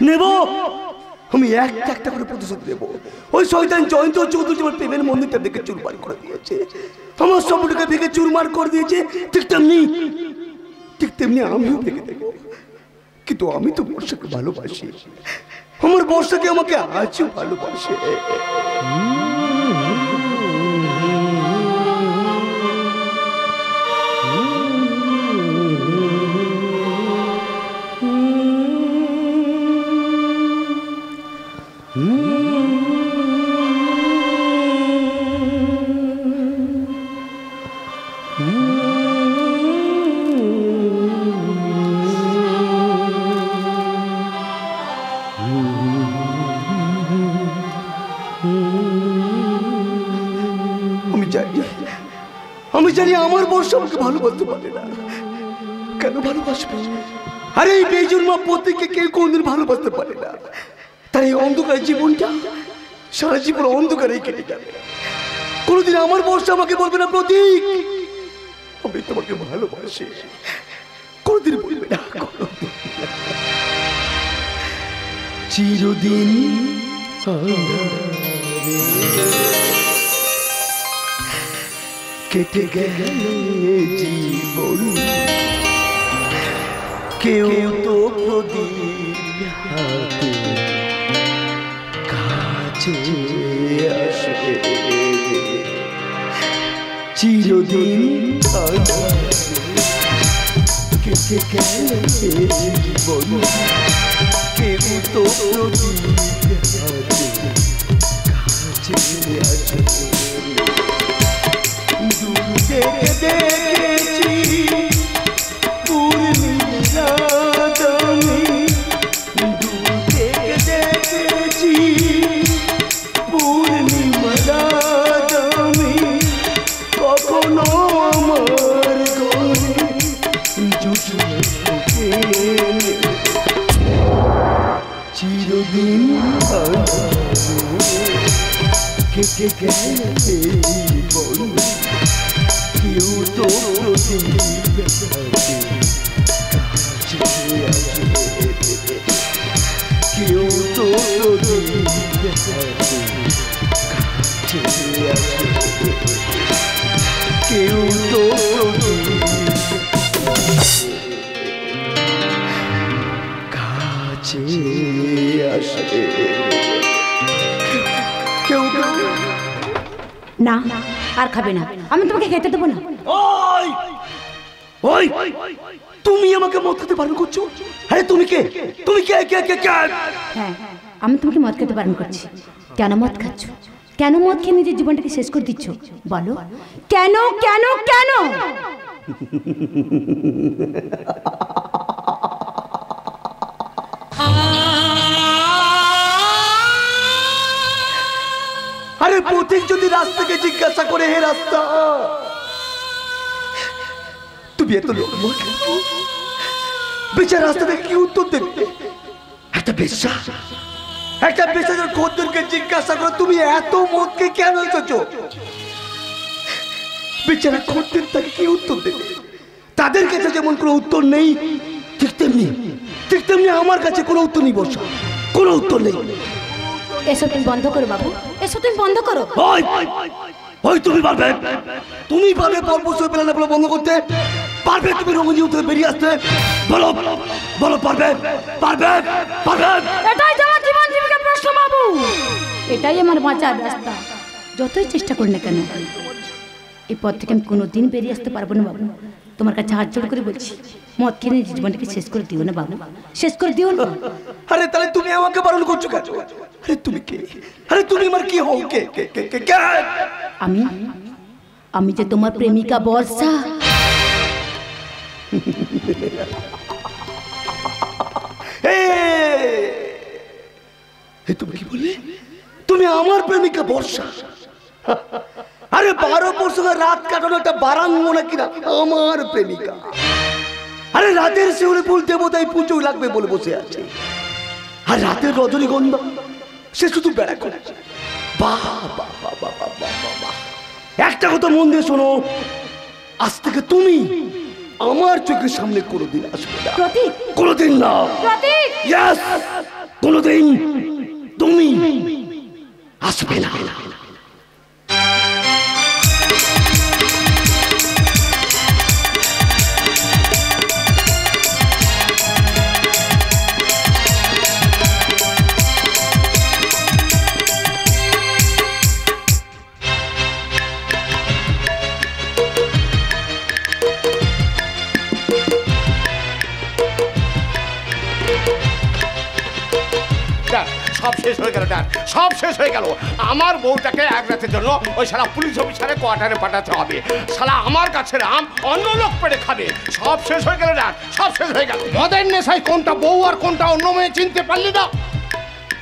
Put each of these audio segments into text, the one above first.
নেব, আমি একটা করে প্রতিশোধ নেব। ওই শয়তান জয়ন্ত চৌধুরী আমার প্রেমের মন্দিরটা ভেঙে চুরমার করে দিয়েছে, আমার সবটাকে ভেঙে চুরমার করে দিয়েছে। ঠিক তেমনি আমিও ভেঙে দেবো। কিন্তু আমি তো বর্ষাকে ভালোবাসি, আমার বর্ষাকে আমাকে আজও ভালোবাসে। আমি জানি আমার বর্ষা আমাকে ভালোবাসতে পারে না। কেন ভালোবাসবে? আরে এই বেজন্মা প্রত্যেককে কেউ কোনদিন ভালোবাসতে পারে না। তাই এই অন্ধকার জীবনটা সারা জীবন অন্ধকারেই কেটে যাবে। কোনোদিন আমার বর্ষা আমাকে বলবে না প্রতীক আমি তোমাকে ভালোবাসি, কোনোদিন বলবে না। চিরদিন কেটে গেলে জীবন, কেউ তো প্রদীপ হাতে কাছে আসে। চিরদিন কেটে গেলে জীবন, কেউ তো প্রদীপ হাতে কাছে আসে। দেখেছি পূর্ণিমা দামি, দূর থেকে দেখেছি পূর্ণিমা দামি, কখনো আমার ঘরে জুটে চিরদিন কেটে গেছে জীবন, কেউ তো প্রদীপ হাতে কাছে আসে। কেউ তো প্রদীপ হাতে কাছে আসে। কেউ তো কাছে আসে। কেউ না আর খাবে না, আমি তোমাকে খেতে দেবো না। ওই তুমি আমাকে মদ খেতে বারণ করছো? আরে তুমি কে? তুমি কে? হ্যাঁ, আমি তোমাকে মদ খেতে বারণ করছি। কেন মদ খাচ্ছ? কেন মদ খেয়ে নিজের জীবনটাকে শেষ করে দিচ্ছ বলো? কেন কেন কেন? আরে প্রতীক যদি রাস্তাকে জিজ্ঞাসা করে, হে রাস্তা তুমি এত লোক বেচার রাস্তা থেকে কি উত্তর দেবে? একটা বেশ্যা খদ্দেরকে জিজ্ঞাসা করে তুমি এত মদকে কেন এসেছো? বেচারা খদ্দের তাকে কি উত্তর দেবে? তাদের কাছে যেমন কোনো উত্তর নেই, ঠিক তেমনি আমার কাছে কোনো উত্তর নেই। বর্ষা, কোনো উত্তর নেই। এসব তুমি বন্ধ করো বাবু, এসব তুমি বন্ধ করো। ওই তুমি পারবে পর্ব সই পেলে না বন্ধ করতে? পারবে তুমি রঙিন থেকে বেরিয়ে আসতে? বলো পারবে? এটাই আমার জীবন জীবিকার প্রশ্ন বাবু, এটাই আমার বাঁচার রাস্তা। যতই চেষ্টা করি না কেন এই পথ থেকে আমি কোনোদিন বেরিয়ে আসতে পারবো না বাবু। তোমার কাছে হাত জোড় করে বলছি, মদ খেয়ে নিজের জীবনটাকে শেষ করে দিও না বাবু, শেষ করে দিও না। আরে তাহলে তুমি আমাকে বারণ করছো কেন? আরে তুমি কে? আরে তুমি আমার কি হও? কে? আমি যে তোমার প্রেমিকা বর্ষা। তুমি কি বললে? তুমি আমার প্রেমিকা বর্ষা? আরে 12 বছর রাত কাটানো একটা বারাঙ্গনা কিনা আমার প্রেমিকা। আরে রাতের শিউরে ফুল দেবতাই পুজো লাগবে বলে বসে আছে, আর রাতের রজনীগন্ধা সে শুধু বেড়া করে। বাহ, একটা কথা মন দিয়ে শোনো, আজ থেকে তুমি আমার চোখের সামনে কোনোদিন আসবে না। প্রতীক, কোনোদিন না। প্রতীক, ইয়েস, কোনোদিন তুমি আসবে না। সব শেষ হয়ে গেল, ডান, সব শেষ হয়ে গেল। আমার বউটাকে এক রাতের জন্য ওই শালা পুলিশ অফিসারে কোয়ার্টারে পাঠাতে হবে। শালা আমার কাছে রাম অন্য লোক পেড়ে খাবে। সব শেষ হয়ে গেল, ডান, সব শেষ হয়ে গেল। মদের নেশায় কোনটা বউ আর কোনটা অন্য মেয়ে চিনতে পারলি না?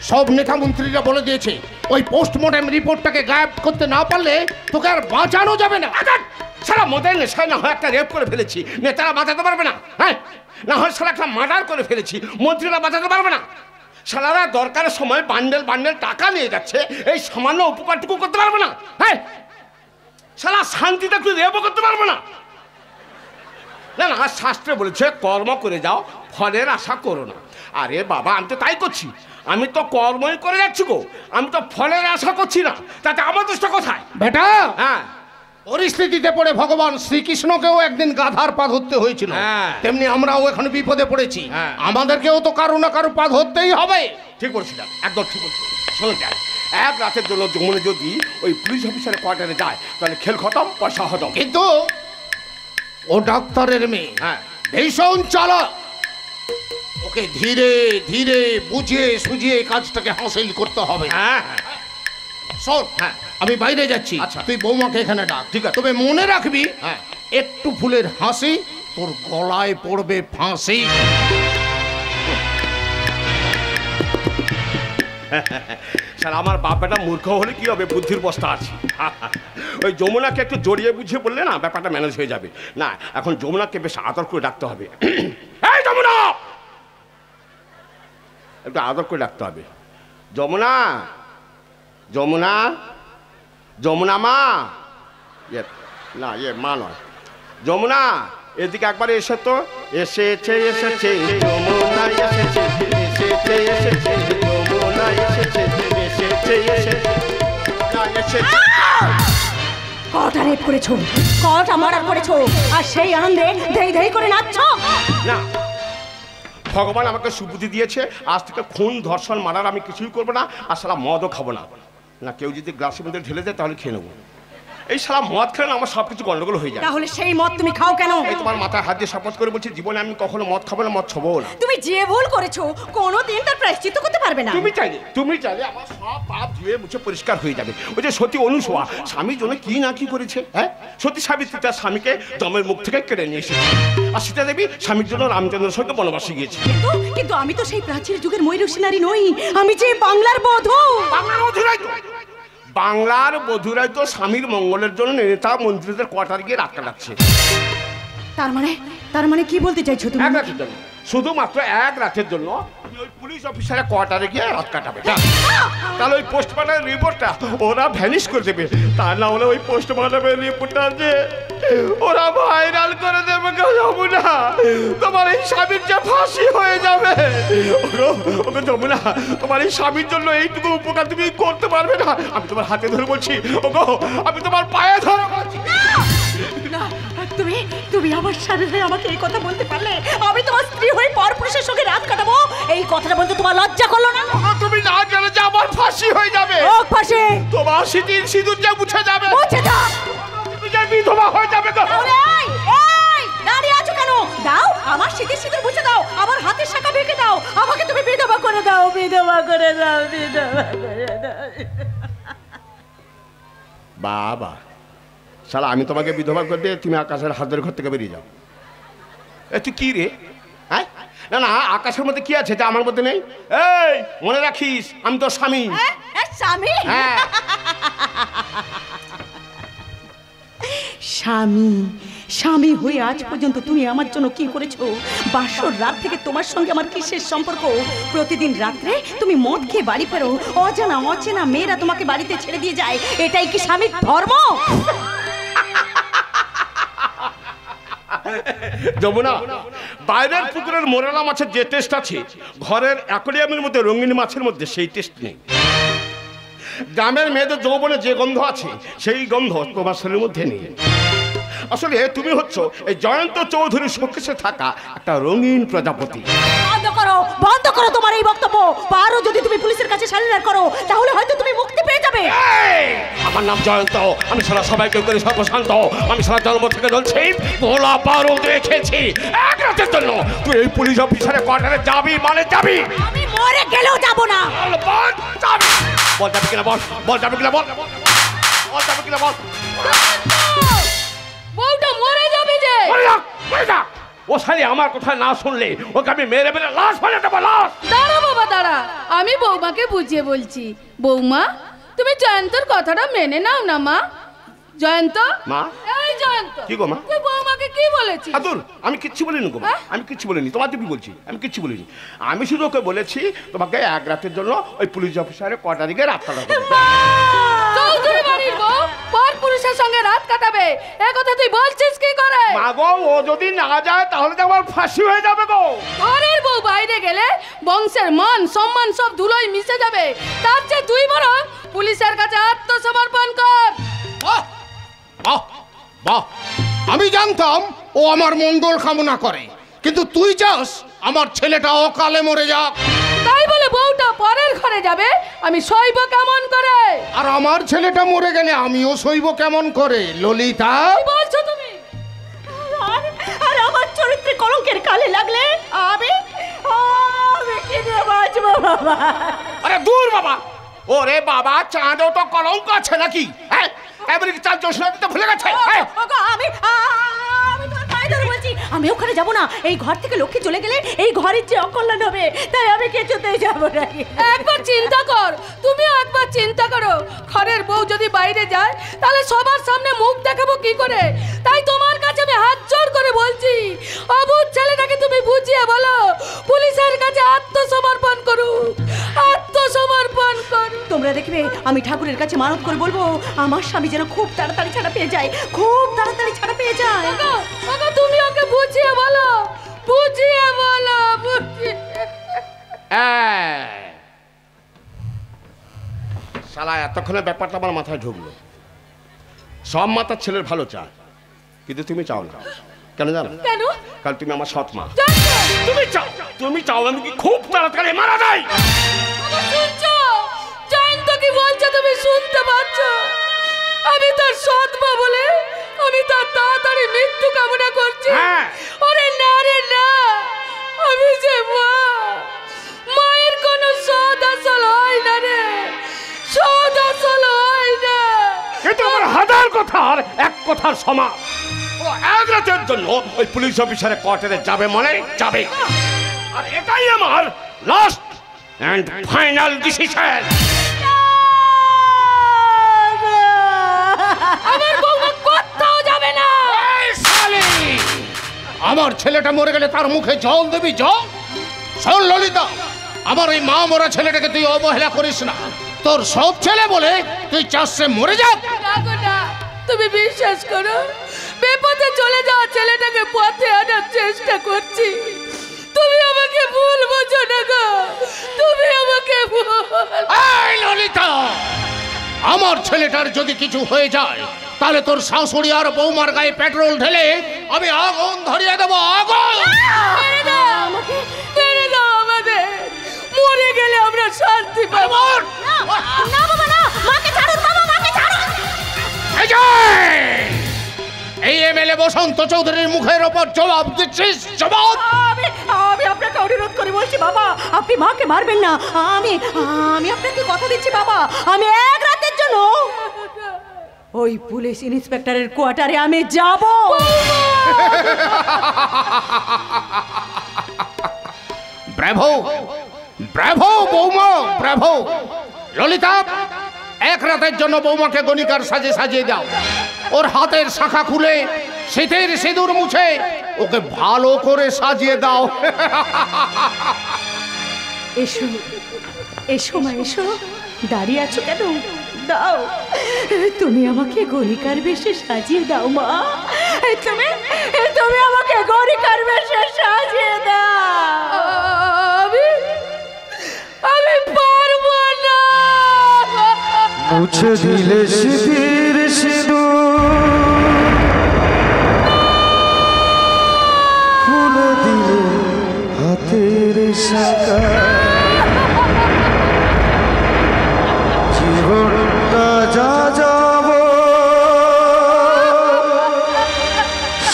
সব নেতা মন্ত্রীরা বলে দিয়েছে ওই পোস্টমর্টম রিপোর্টটাকে গায়েব করতে না পারলে তোকে আর বাঁচানো যাবে না। শালা মদের নেশায় না হয় একটা রেপ করে ফেলেছি, নেতারা বাঁচাতে পারবে না। হ্যাঁ, না হয় শালা একটা মার্ডার করে ফেলেছি, মন্ত্রীরা বাঁচাতে পারবে না। শালারা দরকারের সময় বান্ডেল বান্ডেল টাকা নিয়ে যাচ্ছে, এই সামান্য উপকারটুকু করতে পারবে না। হ্যাঁ, শালা শান্তিতে তুই রেপও করতে পারবে না। না না, শাস্ত্রে বলেছে কর্ম করে যাও, ফলের আশা করো না। আরে বাবা, আমি তো তাই করছি, আমি তো কর্মই করে যাচ্ছি গো, আমি তো ফলের আশা করছি না। তাতে আমার দোষটা কোথায় বেটা? হ্যাঁ, পরিস্থিতিতে পড়ে ভগবান শ্রীকৃষ্ণকেও একদিন গাধার পা ধরতে হয়েছিল, তেমনি আমরাও এখন বিপদে পড়েছি। আমাদেরকেও তো কারো না কারো পা ধরতেই হবে। ঠিক বলছি না, একদম ঠিক বলছি। শোনো যাই, এক রাতের জন্য যমুনা যদি ওই পুলিশ অফিসারের কোয়ার্টারে যায় তাহলে খেল খতম, পয়সা হজম। কিন্তু ও ডাক্তারের মেয়ে, হ্যাঁ, ভীষণ চালাক। ওকে ধীরে ধীরে বুঝিয়ে সুঝিয়ে কাজটাকে হাসিল করতে হবে। হ্যাঁ, শোন, হ্যাঁ, আমি বাইরে যাচ্ছি, তুই বৌমাকে এখানে ডাক। ঠিক আছে, তবে মনে রাখবি, একটু ফুলের হাসি তোর গলায় পড়বে ফাঁসি। স্যার, আমার বাপটা মূর্খ হলে কি হবে, বুদ্ধির বস্তা আছে। ওই যমুনাকে একটু জড়িয়ে বুঝিয়ে বললে না ব্যাপারটা ম্যানেজ হয়ে যাবে। না, এখন যমুনাকে বেশ আদর করে ডাকতে হবে। এই যমুনা, একটু আদর করে ডাকতে হবে। যমুনা, যমুনা, যমুনা মা। না, মা নয়, যমুনা, এদিকে একবার এসে তো। এসেছে এসেছে যমুনা, এসেছে এসেছে এসেছে যমুনা, এসেছে এসেছে এসেছে। কটা রেপ করেছো, কটা মার্ডার করেছো, আর সেই আনন্দে ধেই ধেই করে নাচছো? না, ভগবান আমাকে সুবুদ্ধি দিয়েছে, আজ থেকে খুন ধর্ষণ মারার আমি কিছুই করবো না, আর সারা মদও খাবো না। না, কেউ যদি গ্লাসের মধ্যে ঢেলে দেয় তাহলে খেয়ে নেবো। এই সারা মদ খেলে আমার সব কিছু গন্ডগোল হয়ে যায়। তাহলে সেই মদ তুমি খাও কেন? এই তোমার মাথায় হাত দিয়ে শপথ করে বলছি, জীবনে আমি কখনো মদ খাবো না, মদ ছবো না। তুমি যে ভুল করেছো কোনোদিন তার প্রায়শ্চিত্ত করতে পারবে না। তুমি চাইলে আমার সব পাপ ধুয়ে মুছে পরিষ্কার হয়ে যাবে। ওই যে সতী অনুসূয়া স্বামীর জন্য কি না কি করেছে। হ্যাঁ, সতী সাবিত্রী তার স্বামীকে যমের মুখ থেকে কেড়ে নিয়ে এসেছে, আর সীতা দেবী স্বামীর জন্য রামচন্দ্রের সঙ্গে বনবাসে গিয়েছে। কিন্তু আমি তো সেই প্রাচীন যুগের ময়ূরসী নারী নই, আমি যে বাংলার বধূ। বাংলার বধূরাই তো, বাংলার বধূরাই তো স্বামীর মঙ্গলের জন্য নেতা মন্ত্রীদের কোয়ার্টার গিয়ে রাত কাটাচ্ছে। তার মানে কি বলতে চাইছো তুমি? এক রাতের জন্য, শুধুমাত্র এক রাতের জন্য ওই পুলিশ অফিসারের কোয়ার্টারে গিয়ে রাত কাটাবে। তাহলে ওই পোস্টমর্টম রিপোর্টটা ওরা ভ্যানিশ করে দেবে, তা না হলে ওই পোস্টমর্টমের রিপোর্টটা যে ওরা ভাইরাল করে দেবে। যমুনা, তোমার এই স্বামীর যে ফাঁসি হয়ে যাবে। ওকে যমুনা, তোমার এই স্বামীর জন্য এইটুকু উপকার তুমি করতে পারবে না? আমি তোমার হাতে ধরে বলছি, ওগো, আমি তোমার পায়ে ধরে বলছি। না, তুমি আমার স্বামী হয়ে আমাকে এই কথা বলতে পারলে? আমি তোমার স্ত্রী হয়ে পরপুরুষের সঙ্গে রাত কাটাবো, এই কথাটা বলতে তোমার লজ্জা করলো না? তুমি না জানো যে আমার ফাঁসি হয়ে যাবে। ফাঁসি? তোমার স্মৃতির সিঁদুর যে মুছে যাবে, মুছে দাও। তুমি যে বিধবা হয়ে যাবে। দাঁড়িয়ে আছো কেন? দাও, আমার স্মৃতির সিঁদুর মুছে দাও, আমার হাতের শাখা ভেঙে দাও, আমাকে তুমি বিধবা করে দাও, বিধবা করে দাও, বিধবা করে দাও। বাবা, শালা, আমি তোমাকে বিধবা করে দিয়ে তুমি আকাশের হাতের ঘর থেকে বেরিয়ে যাও। তুই কি রে? হ্যাঁ, না না, আকাশের মধ্যে কি আছে যা আমার মধ্যে নেই? এই, মনে রাখিস আমি তোর স্বামী। স্বামী? হ্যাঁ, স্বামী হয়ে আজ পর্যন্ত তুমি আমার জন্য কি করেছো? বাসর রাত থেকে তোমার সঙ্গে আমার কিসের সম্পর্ক? প্রতিদিন রাত্রে তুমি মদ খেয়ে বাড়ি ফেরো, অজানা অচেনা মেয়েরা তোমাকে বাড়িতে ছেড়ে দিয়ে যায়, এটাই কি স্বামীর ধর্ম? যমুনা, বাইরের পুকুরের মোরেলা মাছের যে টেস্ট আছে, ঘরের অ্যাকোয়ারিয়ামের মধ্যে রঙিন মাছের মধ্যে সেই টেস্ট নেই। গ্রামের মেয়েদের যৌবনে যে গন্ধ আছে, সেই গন্ধ তোমার শরীরের মধ্যে নেই। আসলে তুমি হচ্ছ এই জয়ন্ত চৌধুরীর শোকেসে থাকা একটা রঙিন প্রজাপতি। বন্ধ করো তোমার এই বক্তব্য। পারো যদি তুমি পুলিশের কাছে সারেন্ডার করো, তাহলে হয়তো তুমি মুক্তি পেয়ে যাবে। আমার নাম জয়ন্ত, আমি সারা সবাইকে করে সর্বশান্ত। আমি সারা জন্ম থেকে জ্বলছি, গোলা বারুদ রেখেছি। এক রাতের জন্য তুই এই পুলিশ অফিসারের কোয়ার্টারে যাবি মানে যাবি। আমি মরে গেলেও যাব না। বল যাবি কিনা, বল বল যাবি কিনা, বল বল যাবি কিনা, বল। বউটা মরে যাবে যে। মরে যাক। ও শালি আমার কথা না শুনলে ওকে আমি মেরে মেরে লাশ ফেলে দেবো, লাশ। দাঁড়া বাবা দাঁড়া, আমি বৌমাকে বুঝিয়ে বলছি। বৌমা, তুমি জয়ন্তর কথাটা মেনে নাও না মা। জয়ন্ত, মা। এই জয়ন্ত, কি গো মা? তুই বৌমাকে কি বলেছিস? আদুর, আমি কিচ্ছু বলিনি গো মা, আমি কিচ্ছু বলিনি। তোমার তুমি বলছি, আমি কিচ্ছু বলিনি। আমি শুধু ওকে বলেছি তোমাকে এক রাতের জন্য ওই পুলিশ অফিসারের কোয়ার্টারে গিয়ে রাত কাটাতে হবে। চৌধুরী বাড়ির বউ পর পুরুষের সঙ্গে রাত কাটাবে, এ কথা তুই বলছিস কি করে? মা গো, ও যদি না যায় তাহলে তো আমার ফাঁসি হয়ে যাবে গো। ঘরের বউ বাইরে গেলে বংশের মান সম্মান সব ধুলোয় মিশে যাবে। তার চেয়ে তুই বরং পুলিশের কাছে আত্মসমর্পণ কর। বাহ বাহ বাহ, আমি জানতাম ও আমার মঙ্গল কামনা করে, কিন্তু তুই চাস আমার ছেলেটা অকালে মরে যাক। তাই বলে বউটা পরের ঘরে যাবে, আমি সইব কেমন করে? আর আমার ছেলেটা মরে গেলে আমিও সইব কেমন করে? ললিতা, কি বলছো তুমি? আর আমার চরিত্রে কলঙ্কের কালে লাগলে আমি কি দিয়ে বাঁচবো বাবা? আরে দূর বাবা, ওরে বাবা, চাঁদেও তো কলঙ্ক আছে নাকি? হ্যাঁ, এবারে কি চাঁদ জোসনা দিতে ভুলে গেছে? আমি তোর পায়ে ধরে বলছি, আমি ওখানে যাব না। এই ঘর থেকে লক্ষ্মী চলে গেলে এই ঘরের যে অকল্যাণ হবে, তাই আমি কিছুতেই যাব না। একবার চিন্তা কর, তুমিও একবার চিন্তা করো। ঘরের বউ যদি বাইরে যায় তাহলে সবার সামনে মুখ দেখাবো কি করে? তাই তোমার কাছে আমি হাত জোর করে বলছি, অবুঝ ছেলেটাকে তুমি বুঝিয়ে বলো পুলিশের কাছে আত্মসমর্পণ করুক, আত্মসমর্পণ করুক। তোমরা দেখবে আমি ঠাকুরের কাছে মানত করে বলবো আমার স্বামী যেন খুব তাড়াতাড়ি ছাড়া পেয়ে যায়, খুব তাড়াতাড়ি ছাড়া পেয়ে যায়। তুমি ওকে বুঝিয়ে বলো, বুঝিয়ে বলো, বুঝিয়ে। শালা এতক্ষণে ব্যাপারটা আমার মাথায় ঢুকলো। সব মাতার ছেলের ভালো চায়, কিন্তু তুমি চাও না। কেন জানো? কেন? কারণ তুমি আমার সৎ মা। তুমি চাও আমি কি খুব তাড়াতাড়ি মারা যাই। শুনছো জয়ন্ত কি বলছে? তুমি শুনতে পাচ্ছ? আমি তার সৎ মা বলে আমি তার তাড়াতাড়ি মৃত্যু কামনা করছি। ওরে না রে না, আমি যে মা, মায়ের কোনো সৎ আসল হয় না রে, সৎ আসল হয় না। কিন্তু আমার হাজার কথার এক কথার সমান। ও এক রাতের জন্য ওই পুলিশ অফিসারের কোয়ার্টারে যাবে মানে যাবে, আর এটাই আমার লাস্ট এন্ড ফাইনাল ডিসিশন। আমার বউমা কোথাও যাবে না। আমার ছেলেটা মরে গেলে তার মুখে জল দেবি, জল? শোন ললিতা, আমার ওই মা মরা ছেলেটাকে তুই অবহেলা করিস না। তোর সব ছেলে বলে তুই চাস সে মরে যাক? না, তুমি বিশ্বাস করো, বিপদে চলে যাওয়া ছেলেটাকে পথে আনার চেষ্টা করছি। তুমি আমাকে ভুল বোঝো না গো, তুমি আমাকে ভুল। এই ললিতা, আমার ছেলেটার যদি কিছু হয়ে যায় তাহলে তোর শাশুড়ি আর বৌমার গায়ে পেট্রোল ঢেলে আমি আগুন ধরিয়ে দেবো, আগুন। ছেড়ে দাও, ছেড়ে দাও আমাদের, মরে গেলে আমরা শান্তি পাবো। না বাবা না, মাকে ছাড়ুন বাবা, মাকে ছাড়ুন। এই এমএলএ বসন্ত চৌধুরীর মুখের ওপর জবাব দিচ্ছিস? জবাব? আমি আপনাকে অনুরোধ করে বলছি বাবা, আপনি মাকে মারবেন না। আমি আপনাকে কথা দিচ্ছি বাবা, আমি এক রাতের জন্য ওই পুলিশ ইন্সপেক্টরের কোয়ার্টারে আমি যাব। ব্রাভো, ব্রাভো বৌমা, ব্রাভো। ললিতা, এক রাতের জন্য বৌমাকে গণিকার সাজে সাজিয়ে দাও। ওর হাতের শাখা খুলে শীতের সিঁদুর মুছে ওকে ভালো করে সাজিয়ে দাও। এসো এসো মা, এসো। দাঁড়িয়ে আছো কেন? দাও, তুমি আমাকে গণিকার বেশে সাজিয়ে দাও মা, তুমি তুমি আমাকে গণিকার বেশে সাজিয়ে দাও। আমি পারবো না। মুছে দিলে সিঁদুর সিঁদুর, খুলে দিলে হাতের শাখা, জীবনটা যা যাব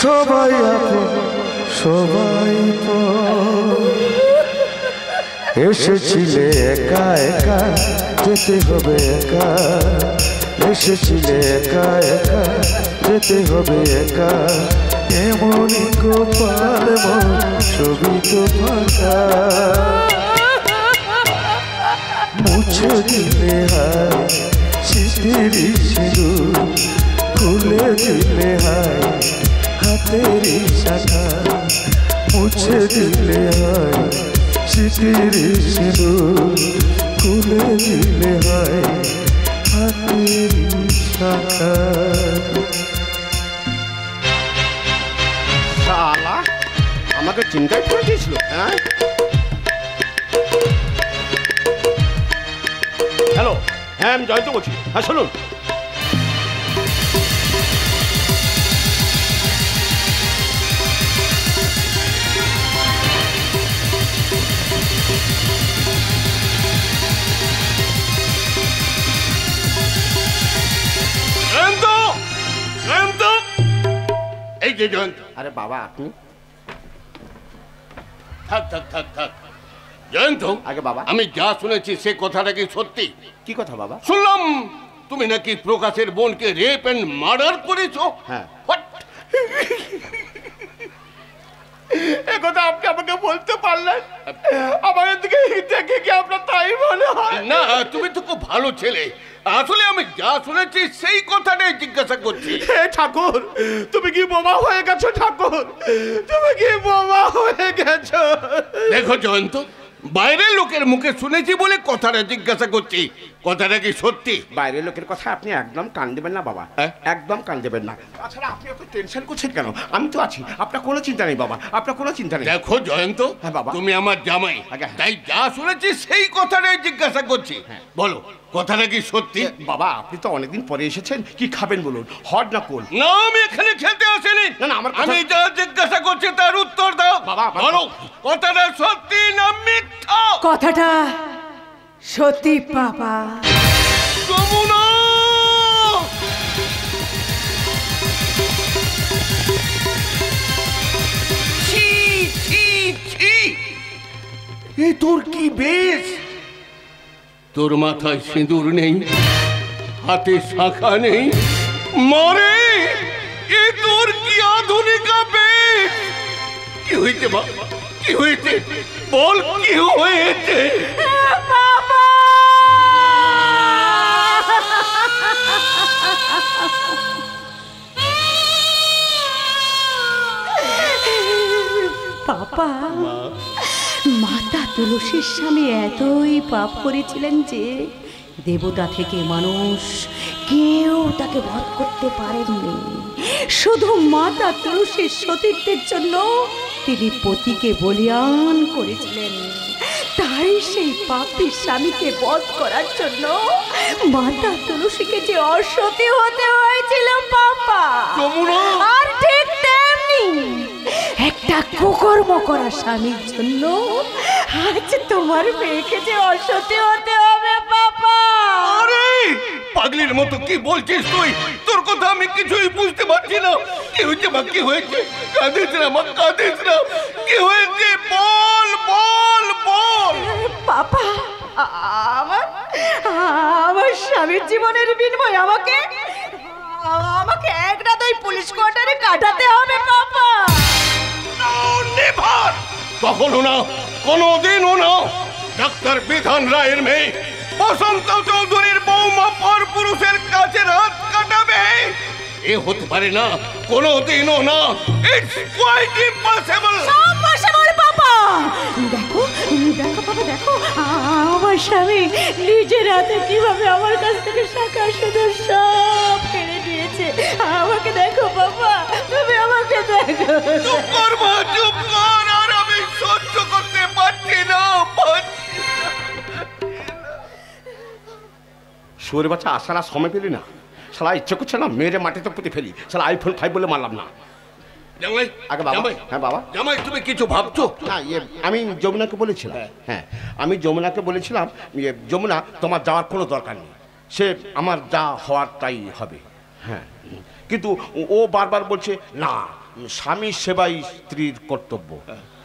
সবাই আপন সবাই পর। এসেছিলে একা একা যেতে হবে একা, এসেছিলে একা একা যেতে হবে একা, এমনই গোপাল মন ছবি তো ফাঁকা। মুছে দিলে হায় স্মৃতির সিঁদুর, খুলে দিলে হায় হাতের শাখা, মুছে দিলে হায় স্মৃতির সিঁদুর, খুলে দিলে হায় হাতের শাখা। শালা আমাকে চিন্তায় করে দিয়েছিল। হ্যাঁ, হ্যালো, হ্যাঁ আমি জয়ন্ত বলছি। হ্যাঁ শুনুন, এই যে জয়ন্ত। আরে বাবা আপনি থাক থাক থাক থাক জয়ন্ত, আগে বাবা। আমি যা শুনেছি সে কথাটা কি সত্যি? কি কথা বাবা? শুনলাম তুমি নাকি প্রকাশের বোনকে রেপ এন্ড মার্ডার করেছো। হ্যাঁ। What? একথা আপনি আমাকে বলতে পারলেন? আমার দিকে দেখে কি আপনার তাই মনে হয়? না, তুমি তো খুব ভালো ছেলে। আসলে আমি যা শুনেছি সেই কথাটাই জিজ্ঞাসা করছি। হে ঠাকুর, তুমি কি বোমা হয়ে গেছো? ঠাকুর, তুমি কি বোমা হয়ে গেছো? দেখো জয়ন্ত, বাইরের লোকের মুখে শুনেছি বলে কথাটা জিজ্ঞাসা করছি, কথাটা কি সত্যি? বাইরের লোকের কথা আপনি একদম কান দেবেন না বাবা, হ্যাঁ? একদম কান দেবেন না। তাছাড়া আপনি এত টেনশন করছেন কেন? আমি তো আছি, আপনার কোনো চিন্তা নেই বাবা, আপনার কোনো চিন্তা নেই। দেখো জয়ন্ত, হ্যাঁ বাবা। তুমি আমার জামাই, আগে। তাই যা শুনেছি সেই কথাটাই জিজ্ঞাসা করছি। বলো, কথাটা কি সত্যি? বাবা আপনি তো অনেকদিন পরে এসেছেন, কি খাবেন বলুন, হট না কোল? না, আমি এখানে খেতে আসিনি। না, না, আমার কথা- আমি যা জিজ্ঞাসা করছি তার উত্তর দাও। বাবা, আমার- বলো, কথাটা সত্যি না মিথ্যা? কথাটা সত্যি বাবা। যমুনা! ছি, ছি, ছি! এ তোর কি বেশ! তোর মাথায় সিঁদুর নেই, হাতে শাখা নেই, মারে এ তোর কি আধুনিকা বেশ! কি হয়েছে মা, কি হয়েছে বল, কি হয়েছে? বাবা, মাতা তুলসীর স্বামী এতই পাপ করেছিলেন যে দেবতা থেকে মানুষ কেউ তাকে বধ করতে পারেননি। শুধু মাতা তুলসীর সতীত্বের জন্য তিনি পতিকে বলিয়ান করেছিলেন। তাই সেই পাপী স্বামীকে বধ করার জন্য মাতা তুলসীকে যে অসতী হতে হয়েছিল বাবা। যমুনা! আর ঠিক তেমনি একটা কুকর্ম করা স্বামীর জন্য আজ তোমার মেয়েকে যে অসতী হতে হবে বাবা। আরে পাগলির মতো কি বলছিস তুই? তোর কথা আমি কিছুই বুঝতে পারছি না। কি হয়েছে মা, কি হয়েছে? কাঁদিস না মা, কাঁদিস না। কি হয়েছে বল, বল, বল। বাবা, আমার আমার স্বামীর জীবনের বিনিময়ে আমাকে আমাকে এক রাত ওই পুলিশ কোয়ার্টারে কাটাতে হবে বাবা। নেভার, কখনো না, কোনোদিনও না। ডাক্তার বিধান রায়ের মেয়ে বসন্ত চৌধুরীর বৌমা পর পুরুষের কাছে রাত কাটাবে এ হতে পারে না, কোনোদিনও না। It's quite impossible. ইম্পসিবল বাবা। দেখো দেখো বাবা, দেখো আমার স্বামী নিজের হাতে কিভাবে আমার কাছ থেকে শাখা সুদূর সব কেড়ে নিয়েছে। আমাকে দেখো বাবা, তুমি আমাকে দেখো। চুপ কর মা, চুপ কর, আর আমি সহ্য করতে পারছি না। শুয়োরের বাচ্চা আসার আর সময় পেলি না, শালা ইচ্ছে করছে না মেয়েরে মাটিতে পুঁতে ফেলি। শালা আইফোন 5 বলে মারলাম না। জামাই, আগে বাবা। জামাই, হ্যাঁ বাবা। জামাই তুমি কিছু ভাবছো? না আমি যমুনাকে বলেছিলাম, হ্যাঁ আমি যমুনাকে বলেছিলাম যমুনা তোমার যাওয়ার কোনো দরকার নেই, সে আমার যা হওয়ার তাই হবে। হ্যাঁ কিন্তু ও বারবার বলছে না, স্বামীর সেবাই স্ত্রীর কর্তব্য।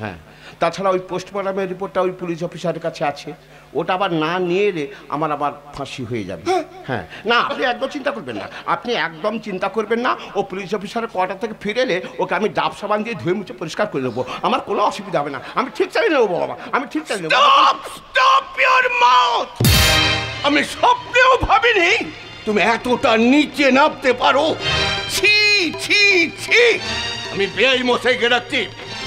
হ্যাঁ তাছাড়া ওই পোস্টমর্টমের রিপোর্টটা ওই পুলিশ অফিসারের কাছে আছে, ওটা আবার না নিয়ে এলে আমার আবার ফাঁসি হয়ে যাবে। হ্যাঁ না আপনি একদম চিন্তা করবেন না, আপনি একদম চিন্তা করবেন না। ও পুলিশ অফিসারের কোয়ার্টার থেকে ফিরে এলে ওকে আমি ডাব সাবান দিয়ে ধুয়ে মুছে পরিষ্কার করে নেবো, আমার কোনো অসুবিধা হবে না। আমি ঠিক চালিয়ে নেবো বাবা, আমি ঠিক চালিয়ে নেবো। Stop your mouth! আমি স্বপ্নেও ভাবিনি তুমি এতটা নিচে নামতে পারো। ছি ছি ছি! আমি বেআই মশাইকে ডাকছি।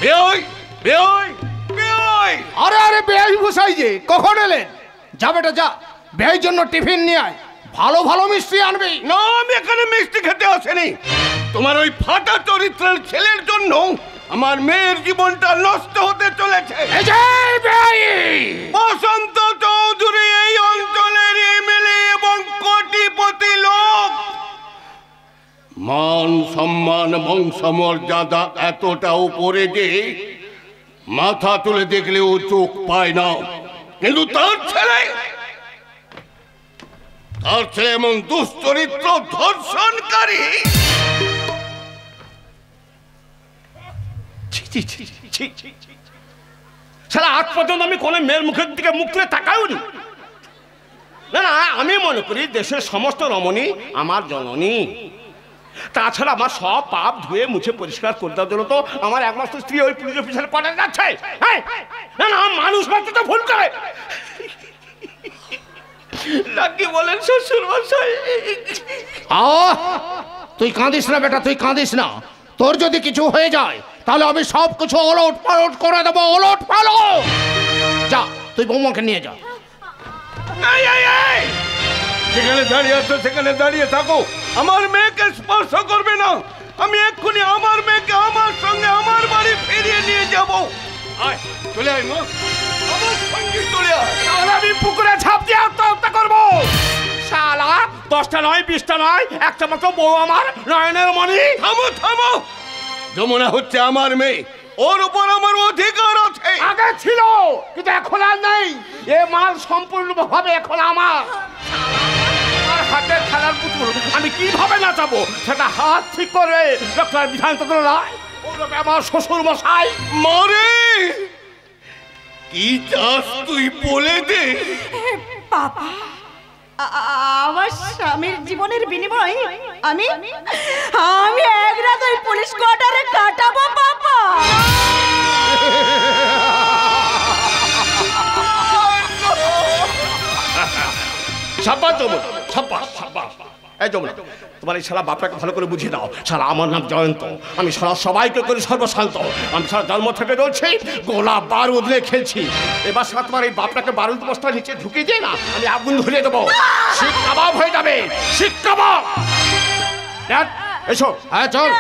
বেআই, বেআই, বেআই! আরে আরে বেআই মশাই যে কখন এলেন? যা বেটা যা, বেআইর জন্য টিফিন নিয়ে আয়, ভালো ভালো মিষ্টি আনবি। না, আমি এখানে মিষ্টি খেতে আসিনি। তোমার ওই ফাটা চরিত্রের ছেলের জন্য আমার মেয়ের জীবনটা নষ্ট হতে চলেছে। এই যে বেআই! বসন্ত চৌধুরী এই অঞ্চলের এমএলএ এবং কোটিপতি লোক। মান সম্মান বংশমর্যাদা এতটা উপরে যে মাথা তুলে দেখলেও চোখ পায় না, কিন্তু তার ছেলে এমন দুশ্চরিত্র ধর্ষণকারী। শালা আজ পর্যন্ত আমি কোনো মেয়ের মুখের দিকে মুখ তুলে তাকাইনি। না না আমি মনে করি দেশের সমস্ত রমণী আমার জননী। তাছাড়া আমার সব পাপ ধুয়ে মুছে পরিষ্কার করে দেওয়ার জন্য তো আমার একমাত্র স্ত্রী ওই পুলিশ অফিসারের কোয়ার্টারে যাচ্ছে। না না মানুষ মাত্র তো ভুল করে। নাকি বলেন শ্বশুর মশাই? তুই কাঁদিস না বেটা, তুই কাঁদিস না। তোর যদি কিছু হয়ে যায় তাহলে আমি সব কিছু ওলট পালট করে দেবো, ওলট পালট। যা তুই বৌমাকে নিয়ে যা। যেখানে দাঁড়িয়ে আছো সেখানে দাঁড়িয়ে থাকো, আমার মেয়েকে স্পর্শ করবে না। আমি এক্ষুনি আমার মেয়েকে আমার সঙ্গে আমার বাড়ি ফিরিয়ে নিয়ে যাব। আয় চলে আয় মা, আমার সঙ্গে চলে আয়। তাহলে আমি পুকুরে ঝাঁপ দিয়ে আত্মহত্যা করবো। শালা 10টা নয় 20টা নয়, একটা মাত্র বউ আমার নয়নের মণি। থামো থামো! যমুনা হচ্ছে আমার মেয়ে, ওর উপর আমার অধিকার আছে। আগে ছিল কিন্তু এখন আর নেই। এ মাল সম্পূর্ণভাবে এখন আমার। আমার হাতের খেলার পুতুল আমি কিভাবে নাচাবো সেটা হাত ঠিক করে ডক্টর বিধানচন্দ্র রায় ওরকম আমার শ্বশুর মশাই। মারে কি চাস তুই বলে দে। বাবা, আমার স্বামীর জীবনের বিনিময়ে আমি এক রাত ওই পুলিশ কোয়ার্টারে কাটাবো বাবা। সাব্বাস যমুনা, সাব্বাস সাব্বাস। এই যমুনা, তোমার এই সারা বাপটাকে ভালো করে বুঝিয়ে দাও। সারা আমার নাম জয়ন্ত, আমি সারা সবাইকে করি সর্বশান্ত। আমি সারা জন্ম থেকে রয়েছি গোলা বারুদ নিয়ে খেলছি। এবার সারা তোমার এই বাপটাকে বারুদ বস্তা নিচে ঢুকিয়ে দিয়ে না আমি আগুন ধরিয়ে দেবো, শিক কাবাব হয়ে যাবে, শিক কাবাব। এসো। হ্যাঁ চল।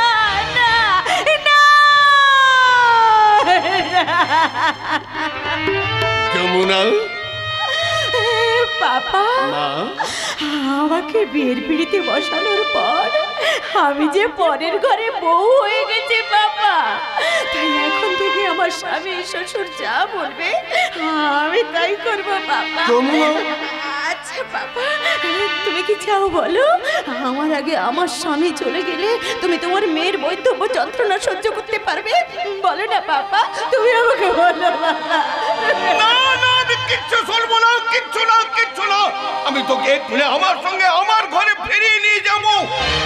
যমুনা বাবা, আমাকে বিয়ের পিড়িতে বসানোর পর আমি যে পরের ঘরে বউ হয়ে গেছি বাবা। তাই এখন থেকে আমার স্বামী শ্বশুর যা বলবে আমি তাই করবো বাবা। আচ্ছা বাবা, তুমি কি চাও বলো? আমার আগে আমার স্বামী চলে গেলে তুমি তোমার মেয়ের বৈধব্য যন্ত্রণা সহ্য করতে পারবে? বলো না বাবা, তুমি আমাকে বলো বাবা। না না, আমি কিচ্ছু শুনবো না, কিচ্ছু না, কিচ্ছু না। আমি তোকে এক্ষুনি আমার সঙ্গে আমার ঘরে ফিরিয়ে নিয়ে যাবো।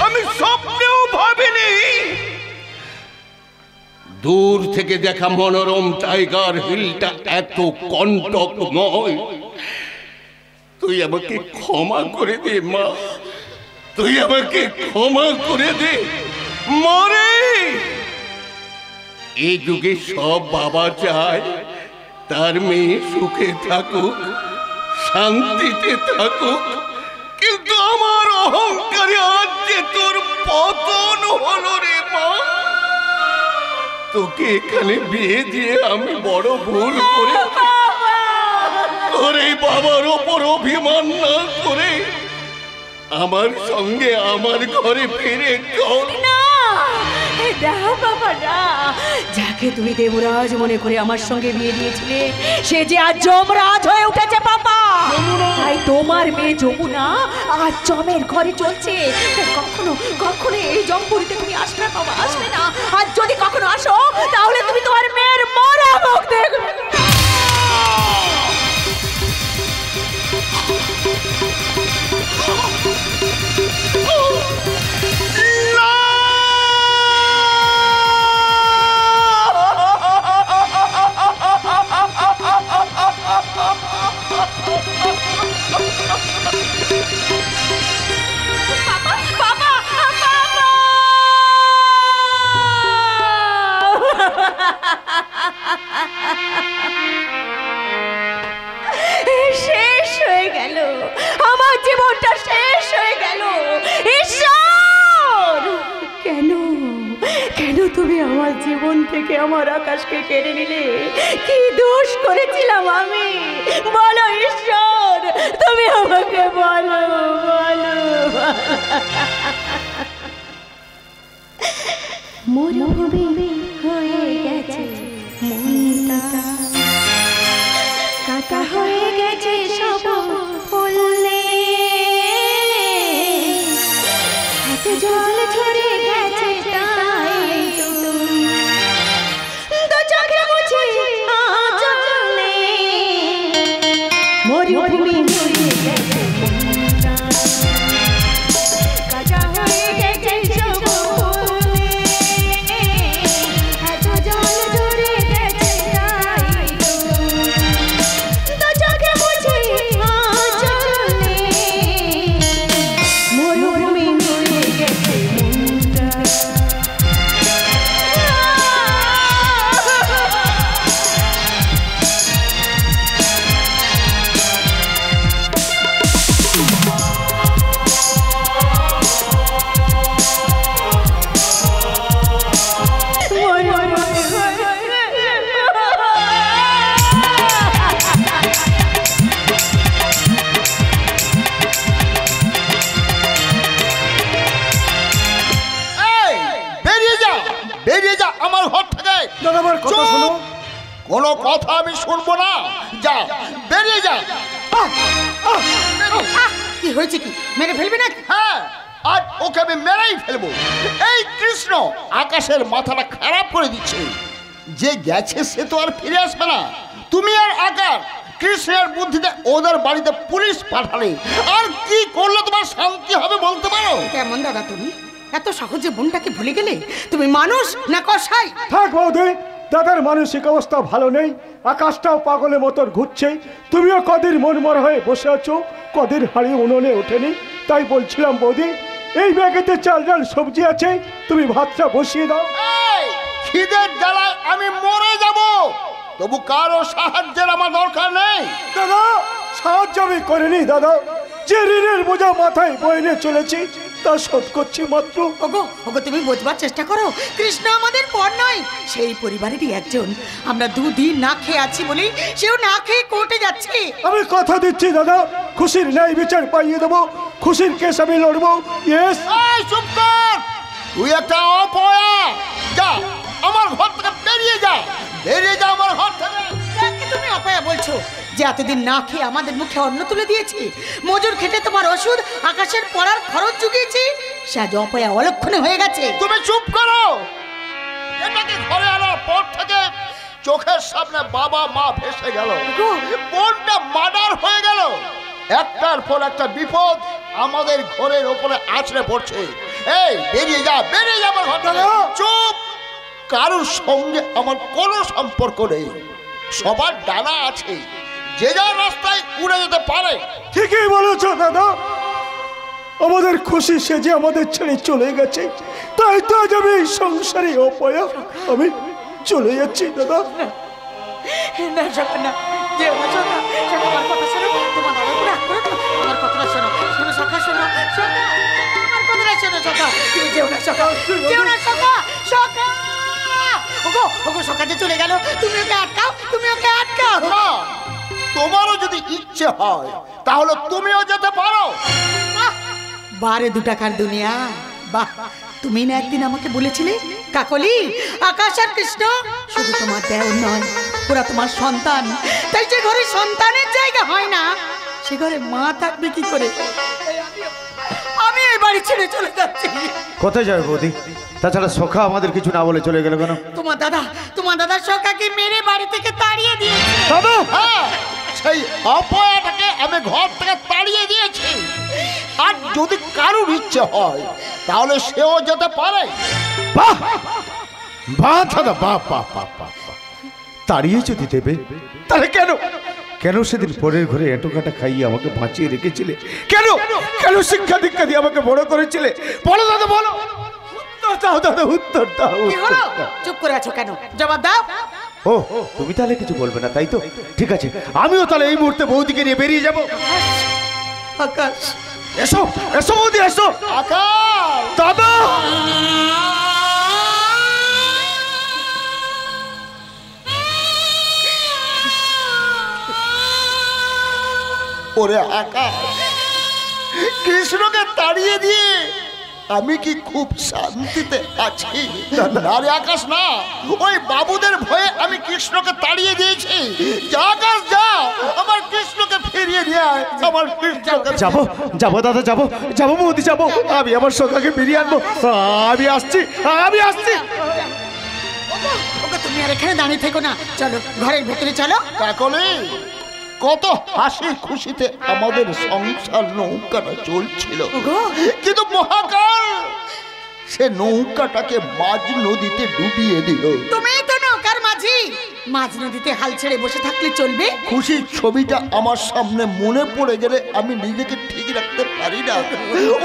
আমি স্বপ্নেও ভাবিনি দূর থেকে দেখা মনোরম টাইগার হিলটা এত কণ্টকময়। তুই আমাকে ক্ষমা করে দে মা, তুই আমাকে ক্ষমা করে দে মরে। এই যুগে সব বাবা চায় তার মেয়ে সুখে থাকুক, শান্তিতে থাকুক, কিন্তু আমার অহংকারে আজ যে তোর পতন হলো রে মা। তোকে এখানে বিয়ে দিয়ে আমি বড় ভুল করে তোর এই বাবার ওপর অভিমান না করে আমার সঙ্গে আমার ঘরে ফিরে চল। দেখো বাবা না, যাকে তুমি দেবরাজ মনে করে আমার সঙ্গে বিয়ে দিয়েছিলে সে যে আজ যমরাজ হয়ে উঠেছে বাবা। তাই তোমার মেয়ে যমুনা আজ জমের ঘরে চলছে। কখনো কখনো এই জমপুরিতে তুমি আসবে না বাবা, আসবে না। আর যদি কখনো আসো তাহলে তুমি তোমার মেয়ের মরা মুখ দেখবে। শেষ হয়ে গেল, আমার জীবনটা শেষ হয়ে গেল। ঈশ্বর, কেন কেন তুমি আমার জীবন থেকে আমার আকাশকে কেড়ে নিলে? কি দোষ করেছিলাম আমি? বলো ঈশ্বর, তুমি আমাকে বলো বলো। মরুভূমি হয়ে গেছে মনটা, কাটা হয়ে গেছে সব ফুলে, হাতে জল ঝরে গেছে তাই তো চোখে মুছে আঁচলে মরুভূমি হয়ে গেছে মনটা, কাটা হয়ে গেছে সব ফুলে, হাতে জল ঝরে গেছে তাই তো চোখে মুছে আঁচলে মরুভূমি হয়ে গেছে মনটা। বেরিয়ে যা, বেরিয়ে যা আমার ঘর থেকে। দাদা আমার কথা চুপ! শোনো। কোনো কথা আমি শুনবো না, যা বেরিয়ে যা। কি হয়েছে? কি মেরে ফেলবে না? হ্যাঁ, আজ ওকে আমি মেরেই ফেলবো। এই কৃষ্ণ আকাশের মাথাটা খারাপ করে দিচ্ছে। যে গেছে সে তো আর ফিরে আসবে না। তুমি আর আকাশ কৃষ্ণের বুদ্ধিতে ওদের বাড়িতে পুলিশ পাঠালে আর কি করলে তোমার শান্তি হবে বলতে পারো? কেমন দাদা তুমি? এত সহজে বোনটাকে ভুলে গেলে? তুমি মানুষ না কসাই? থাক বৌদি, দাদার মানসিক অবস্থা ভালো নেই, আকাশটাও পাগলের মতন ঘুরছে। তুমিও কদিন মনমরা হয়ে বসে আছো, কদিন হাড়ি উনুনে ওঠেনি। তাই বলছিলাম বৌদি, এই ব্যাগেতে চাল ডাল সবজি আছে, তুমি ভাতটা বসিয়ে দাও। এই, খিদের জ্বালায় আমি মরে যাব, তবু কারো সাহায্যের আমার দরকার নেই। দাদা সাহায্য আমি করিনি দাদা, যে ঋণের বোঝা মাথায় বয়ে নিয়ে চলেছি তা শোধ করছি মাত্র। ওগো ওগো, তুমি বোঝবার চেষ্টা করো, কৃষ্ণ আমাদের পর নয়, সেই পরিবারেরই একজন। আমরা দুদিন না খেয়ে আছি বলি সেও না খেয়ে কোর্টে যাচ্ছে। আমি কথা দিচ্ছি দাদা, খুশির ন্যায় বিচার পাইয়ে দেবো, খুশির কেস আমি লড়বো। ইয়েস। এই চুপ কর, তুই একটা অপয়া। যা আমার ঘর থেকে বেরিয়ে যা, বেরিয়ে যা আমার ঘর থেকে। কাকে তুমি অপয়া বলছো? যে এতদিন না খেয়ে আমাদের মুখে অন্ন তুলে দিয়েছি, মজুর খেটে তোমার ওষুধ আকাশের পড়ার খরচ জুগিয়েছি, সে আজ অপয়া অলক্ষণে হয়ে গেছে। তুমি চুপ করো। এটাকে ঘরে আনার পর থেকে চোখের সামনে বাবা মা ভেসে গেল, বোনটা মার্ডার হয়ে গেল। একটার পর একটা বিপদ আমাদের ঘরের ওপরে আছড়ে পড়ছে। এই বেরিয়ে যা, বেরিয়ে যা আমার ঘর থেকে। চুপ, কারোর সঙ্গে আমার কোনো সম্পর্ক নেই। সবার ডানা আছে, যে যার রাস্তায় উড়ে যেতে পারে। ঠিকই বলেছো দাদা, আমাদের খুশি সে যে আমাদের ছেড়ে চলে গেছে, তাই তো আজ আমি এই সংসারে অপয়া, আমি চলে যাচ্ছি দাদা। না শোনো না, যে আমার কথা শোনো, আমার কথা শোনো। তোমার দাদার উপরে রাগ করো না। আমার কথাটা শোনো, শোনো সখা, শোনো সখা, আমার কথাটা শোনো সখা। তুমি যেও না সখা, যেও না সখা, সখা। ওগো ওগো, সখা যে চলে গেল, তুমি ওকে আটকাও, তুমি ওকে আটকাও। না, তোমারও যদি ইচ্ছে হয় তাহলে তুমিও যেতে পারো। বারে 2 টাকার দুনিয়া। বাহ, তুমি না একদিন আমাকে বলেছিলে কাকলি, আকাশ আর কৃষ্ণ শুধু তোমার দেওর নয়, ওরা তোমার সন্তান। তাই যে ঘরে সন্তানের জায়গা হয় না, সে ঘরে মা থাকবে কি করে? আমি এই বাড়ি ছেড়ে চলে যাচ্ছি। কোথায় যাবে বৌদি? তাছাড়া সখা আমাদের কিছু না বলে চলে গেল কেন? তোমার দাদা সখাকে মেরে বাড়ি থেকে তাড়িয়ে দিয়েছে। দাদু, হ্যাঁ, সেই অপয়াটাকে আমি ঘর থেকে তাড়িয়ে দিয়েছি। আর যদি কারুর ইচ্ছে হয় তাহলে সেও যেতে পারে। বাহ বাহ দাদা, বাহ বাহ বাহ বাহ। তাড়িয়ে যদি দেবে তাহলে কেন কেন সেদিন পরের ঘরে এটো কাটা খাইয়ে আমাকে বাঁচিয়ে রেখেছিলে? কেন কেন শিক্ষা দীক্ষা দিয়ে আমাকে বড় করেছিলে? বলো দাদা, বলো। উত্তর দাও দাদা, উত্তর দাও। কি হলো? চুপ করে আছো কেন? জবাব দাও। ও, তুমি তাহলে কিছু বলবে না, তাই তো? ঠিক আছে, আমিও তাহলে এই মুহূর্তে বৌদিকে নিয়ে বেরিয়ে যাব। আকাশ, এসো এসো বৌদি, এসো। আকাশ, দাদা, ওরে আকাশ, কৃষ্ণকে তাড়িয়ে দিয়ে আমি কি খুব শান্তিতে আছি? না রে আকাশ, না, ওই বাবুদের ভয়ে আমি কৃষ্ণকে তাড়িয়ে দিয়েছি। যা আকাশ, যাও, আমার কৃষ্ণকে ফিরিয়ে নিয়ে আয়। আমার কৃষ্ণকে যাবো যাবো দাদা, যাবো যাবো বৌদি, যাবো। আমি আমার সখাকে ফিরিয়ে আনবো। আমি আসছি, আমি আসছি। ওকে তুমি আর এখানে দাঁড়িয়ে থেকো না, চলো ঘরের ভেতরে চলো। কাকলি, কত হাসি খুশিতে আমাদের সংসার নৌকাটা চলছিল, ওগো, কিন্তু মহাকাল সে নৌকাটাকে মাঝ নদীতে ডুবিয়ে দিল। তুমি তো নৌকার মাঝি, মাঝ নদীতে হাল ছেড়ে বসে থাকলে চলবে? খুশির ছবিটা আমার সামনে মনে পড়ে গেলে আমি নিজেকে ঠিক রাখতে পারি না।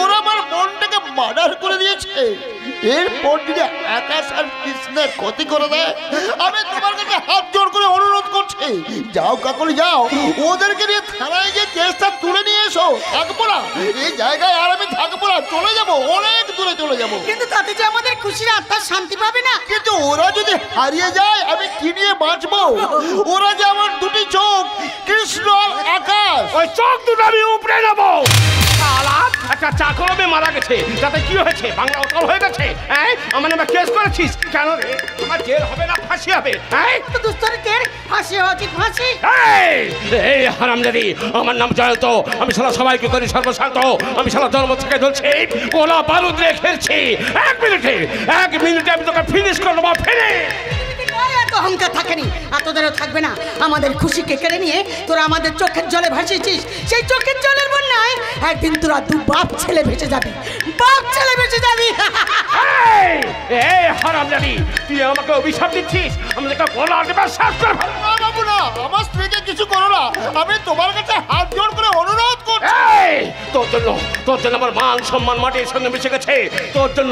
ওরা আমার মনটাকে মার্ডার করে দিয়েছে। এরপর যদি আকাশ আর কৃষ্ণের ক্ষতি করে দেয়, আমি তোমার কাছে হাত জোড় করে অনুরোধ করছি, যাও কাকলি, যাও, ওদেরকে নিয়ে থানায় গিয়ে কেসটা তুলে নিয়ে এসো। থাকবো না এই জায়গায়, আর আমি থাকবো না, চলে যাবো, অনেক দূরে চলে যাবো। কিন্তু তাতে যে আমাদের খুশির আত্মার শান্তি পাবে না। কিন্তু ওরা যদি হারিয়ে যায়, আমি কি নিয়ে বাঁচবো? ওরা যে আমার দুটি চোখ, কৃষ্ণ আর আকাশ। ওই চোখ দুটো আমি উপড়ে নেবো। শালা, একটা চাকরমে মারা গেছে, তাতে কি হয়েছে? বাংলা উত্তর হয়ে গেছে। হ্যাঁ, আমার নামে কেস করেছিস কেন রে? আমার জেল হবে না ফাঁসি হবে? হ্যাঁ, তো দুস্তরিকের ফাঁসি হওয়া উচিত, ফাঁসি। এই হারামজাদি, আমার নাম জয়ন্ত। আমি শালা সবাইকে করি সর্বশান্ত। আমি শালা জন্ম থেকে ধরছি, কোলা বারুদ দিয়ে খেলছি। 1 মিনিটে আমি তোকে ফিনিশ করে দেবো, ফিনিশ। এত অহংকার থাকেনি, এতদেরও থাকবে না। আমাদের খুশিকে কেড়ে নিয়ে তোরা আমাদের চোখের জলে ভাসিয়েছিস। সেই চোখের জলের বন্যায় একদিন তোরা 2 বাপ ছেলে ভেসে যাবি, বাপ ছেলে ভেসে যাবি। এই হারামজাদি, তুই আমাকে অভিশাপ দিচ্ছিস? আমি তোকে কোলা দেবার শেষ করে ফেলবো। না বাবু, না, আমার স্ত্রীকে কিছু করো না। আমি তোমার কাছে হাত জোড় করে অনুরোধ করছি। তোর জন্য আমার মান সম্মান মাটির সঙ্গে মিশে গেছে। তোর জন্য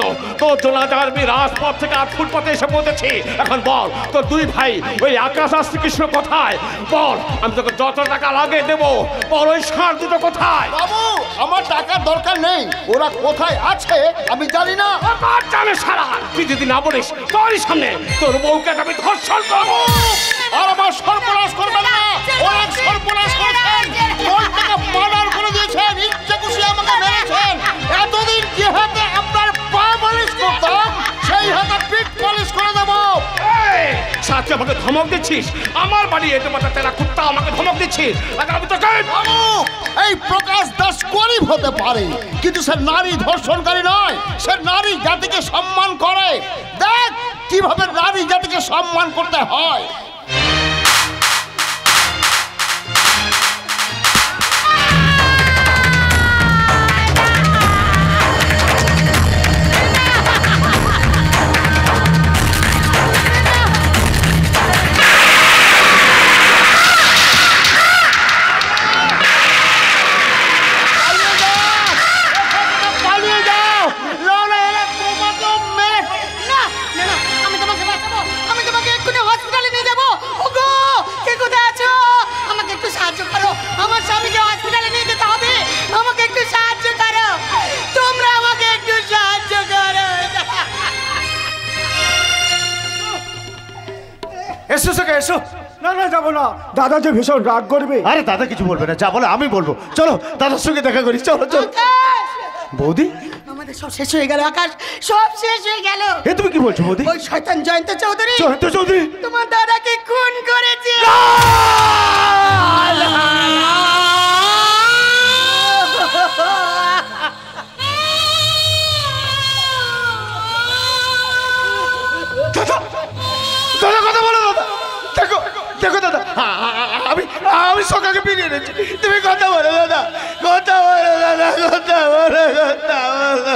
আজ আমি রাজপথ থেকে 8 ফুটপথে এসে পৌঁছেছি। এখন বল, তোর 2 ভাই ওই আকাশ আর শ্রীকৃষ্ণ কোথায়? বল, আমি তোকে যত টাকা লাগে দেবো। বল, ওই ষাঁড় দুটো কোথায়? বাবু, আমার টাকার দরকার নেই। ওরা কোথায় আছে আমি জানি না। আমার জানে সারা। তুই যদি না বলিস, তোরই সামনে তোর বউকে আমি ধর্ষণ করবো। আর আমার সর্বনাশ করবে না। অনেক সর্বনাশ করেছেন, মনটাকে মার্ডার করে দিয়েছেন, ইচ্ছে খুশি আমাকে মেরেছেন। এতদিন যে হাতে আপনার পা মালিশ করতাম, সেই হাতে পিঠ মালিশ করে দেবো। সাথে আমাকে ধমক দিচ্ছিস? আমার বাড়ি এতে মাথা তেরা কুত্তা, আমাকে ধমক দিচ্ছিস? আমি তোকে বাবু, এই প্রকাশ দাস গরিব হতে পারে, কিন্তু সে নারী ধর্ষণকারী নয়। সে নারী জাতিকে সম্মান করে। দেখ কিভাবে নারী জাতিকে সম্মান করতে হয়। আমি তোমাকে বাঁচাবো, আমি তোমাকে এক্ষুনি হসপিটালে নিয়ে যাবো। সঙ্গে এসো। না না যাবো না, দাদা যে ভীষণ রাগ করবে। আরে দাদা কিছু বলবে না, যা বলে আমি বলবো। চলো দাদার সঙ্গে দেখা করি, চলো চলো। বৌদি আমাদের সব শেষ হয়ে গেল আকাশ, সব শেষ হয়ে গেল। এ তুমি কি বলছো বৌদি? ওই শয়তান জয়ন্ত চৌধুরী জয়ন্ত চৌধুরী তোমার দাদাকে খুন করেছে। দাদা কথা বলো দাদা। দেখো দেখো দাদা, আমি সকালে বেরিয়ে এনেছি, তুমি কথা বলো দাদা, কথা বলো দাদা, কথা বলো, কথা বলো।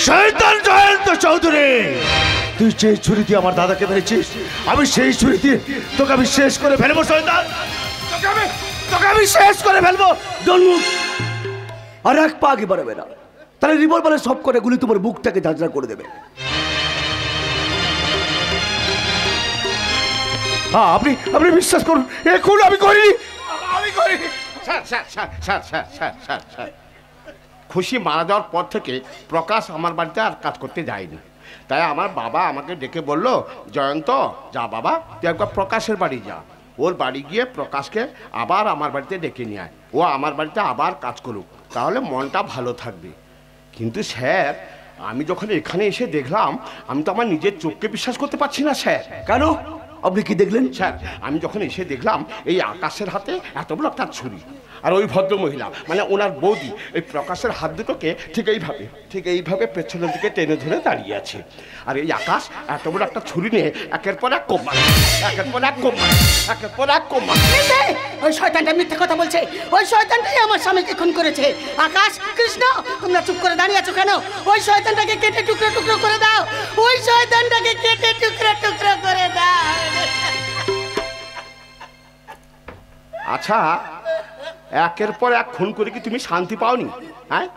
শয়তান জয়ন্ত চৌধুরী, তুই যে ছুরি দিয়ে আমার দাদাকে মেরেছিস, আমি সেই ছুরি দিয়ে তোকে আমি শেষ করে ফেলবো। শয়তান, তোকে আমি শেষ করে ফেলবো। জন্মুখ আর এক পা আগে বাড়াবে না, তাহলে রিভলভারের সব করে গুলি তোমার বুকটাকে ঝাঁঝরা করে দেবে। হ্যাঁ আপনি আপনি বিশ্বাস করুন, এখন আমি করিনি, আমি করিনি। Sir sir sir sir sir sir sir sir খুশি মারা যাওয়ার পর থেকে প্রকাশ আমার বাড়িতে আর কাজ করতে যায়নি। তাই আমার বাবা আমাকে ডেকে বলল, জয়ন্ত যা বাবা, তুই একবার প্রকাশের বাড়ি যা, ওর বাড়ি গিয়ে প্রকাশকে আবার আমার বাড়িতে ডেকে নিয়ে আয়, ও আমার বাড়িতে আবার কাজ করুক, তাহলে মনটা ভালো থাকবে। কিন্তু স্যার আমি যখন এখানে এসে দেখলাম, আমি তো আমার নিজের চোখকে বিশ্বাস করতে পারছি না স্যার। কেন, আপনি কি দেখলেন? স্যার আমি যখন এসে দেখলাম এই আকাশের হাতে এত বড় একটা ছুরি, আর ওই ভদ্র মহিলা মানে ওনার বৌদি এই প্রকাশের হাত দুটোকে ঠিক এইভাবে পেছনের দিকে টেনে ধরে দাঁড়িয়ে আছে, আর এই আকাশ এত বড় একটা ছুরি নিয়ে একের পর এক কোপ মারে, একের পর এক কোপ মারে, একের পর এক কোপ মারে। ওই শয়তানটা মিথ্যে কথা বলছে, ওই শয়তানটাই আমার স্বামীকে খুন করেছে। আকাশ, কৃষ্ণ, তোমরা চুপ করে দাঁড়িয়ে আছো কেন? ওই শয়তানটাকে কেটে টুকরো টুকরো করে দাও, ওই শয়তানটাকে কেটে টুকরো টুকরো করে দাও। আচ্ছা একের পর এক খুন করে কি তুমি শান্তি পাওনি? হ্যাঁ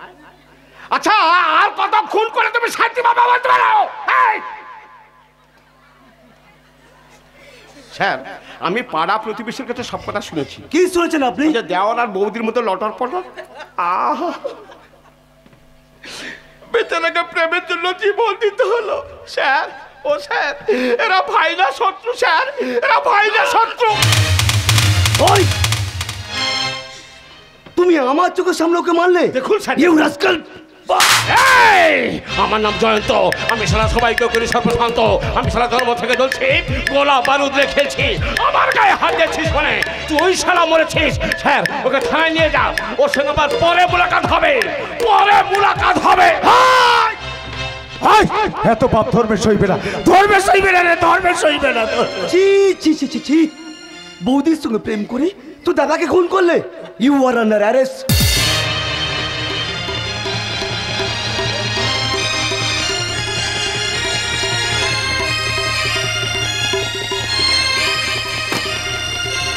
আচ্ছা আর কত খুন করে তুমি শান্তি পাবা বলতে পারো? স্যার আমি পাড়া প্রতিবেশীর কাছে সব কথা শুনেছি। কি শুনেছেন আপনি? যে দেওয়ার আর বৌদির মতো লটর পটর, বেচারাকে প্রেমের জন্য জীবন দিতে হলো। স্যার ও স্যার, এরা ভাই না শত্রু স্যার, এরা ভাই না শত্রু। ওই তুমি আমার চোখের সামনে ওকে মারলে? দেখুন স্যার, ইউ রাস্কাল। আমার নাম জয়ন্ত, আমি সারা সবাইকে করি সর্বশান্ত, আমি সারা ধর্ম থেকে জ্বলছি, গোলা বারুদ রেখেছি, আমার গায়ে হাত দিয়েছিস মানে তুই সারা মরেছিস। স্যার ওকে থানায় নিয়ে যাও, ওর সঙ্গে আমার পরে মুলাকাত হবে, পরে মুলাকাত হবে। এত পাপ ধর্মে সইবে না, ধর্মে সইবে না রে, ধর্মে সইবে না। ছি ছি ছি ছি ছি, বৌদির সঙ্গে প্রেম করে তো দাদাকে খুন করলে। You are under arrest.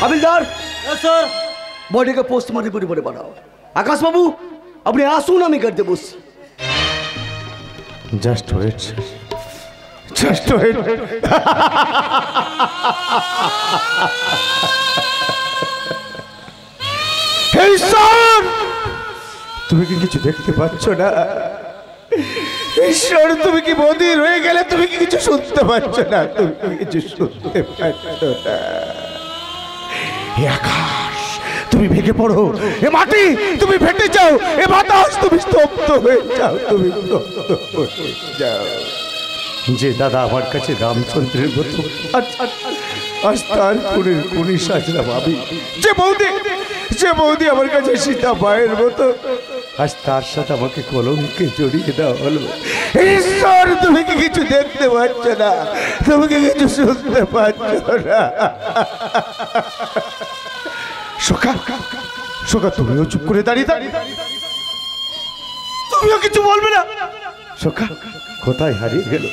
হাবিলদার, স্যার বডিকে পোস্টমর্টম রিপোর্টে পাঠাও। আকাশ বাবু আপনি আসুন, আমি গাড়িতে বসছি। Just wait, just wait. ঈশ্বর তুমি কি কিছু দেখতে পাচ্ছ না? ঈশ্বর তুমি কি বধির হয়ে গেলে? তুমি কি কিছু শুনতে পাচ্ছ না? তুমি কিছু শুনতে পাচ্ছ না? হে আকাশ তুমি ভেঙে পড়ো, এ মাটি তুমি ফেটে যাও, এ বাতাস তুমি স্তব্ধ হয়ে যাও, তুমি স্তব্ধ হয়ে যাও। যে দাদা আমার কাছে রামচন্দ্রের মতো, আজ তার খুনের খুনি সাজলাম আমি। যে বৌদি আমার কাছে সীতা মায়ের মতো, আজ তার সাথে আমাকে কলঙ্কে জড়িয়ে দেওয়া হলো। ঈশ্বর তুমি কি কিছু দেখতে পাচ্ছ না? তুমি কি কিছু শুনতে পাচ্ছ না? সখা, সখা তুমিও চুপ করে দাঁড়িয়ে তুমিও কিছু বলবে না? সখা কোথায় হারিয়ে গেল,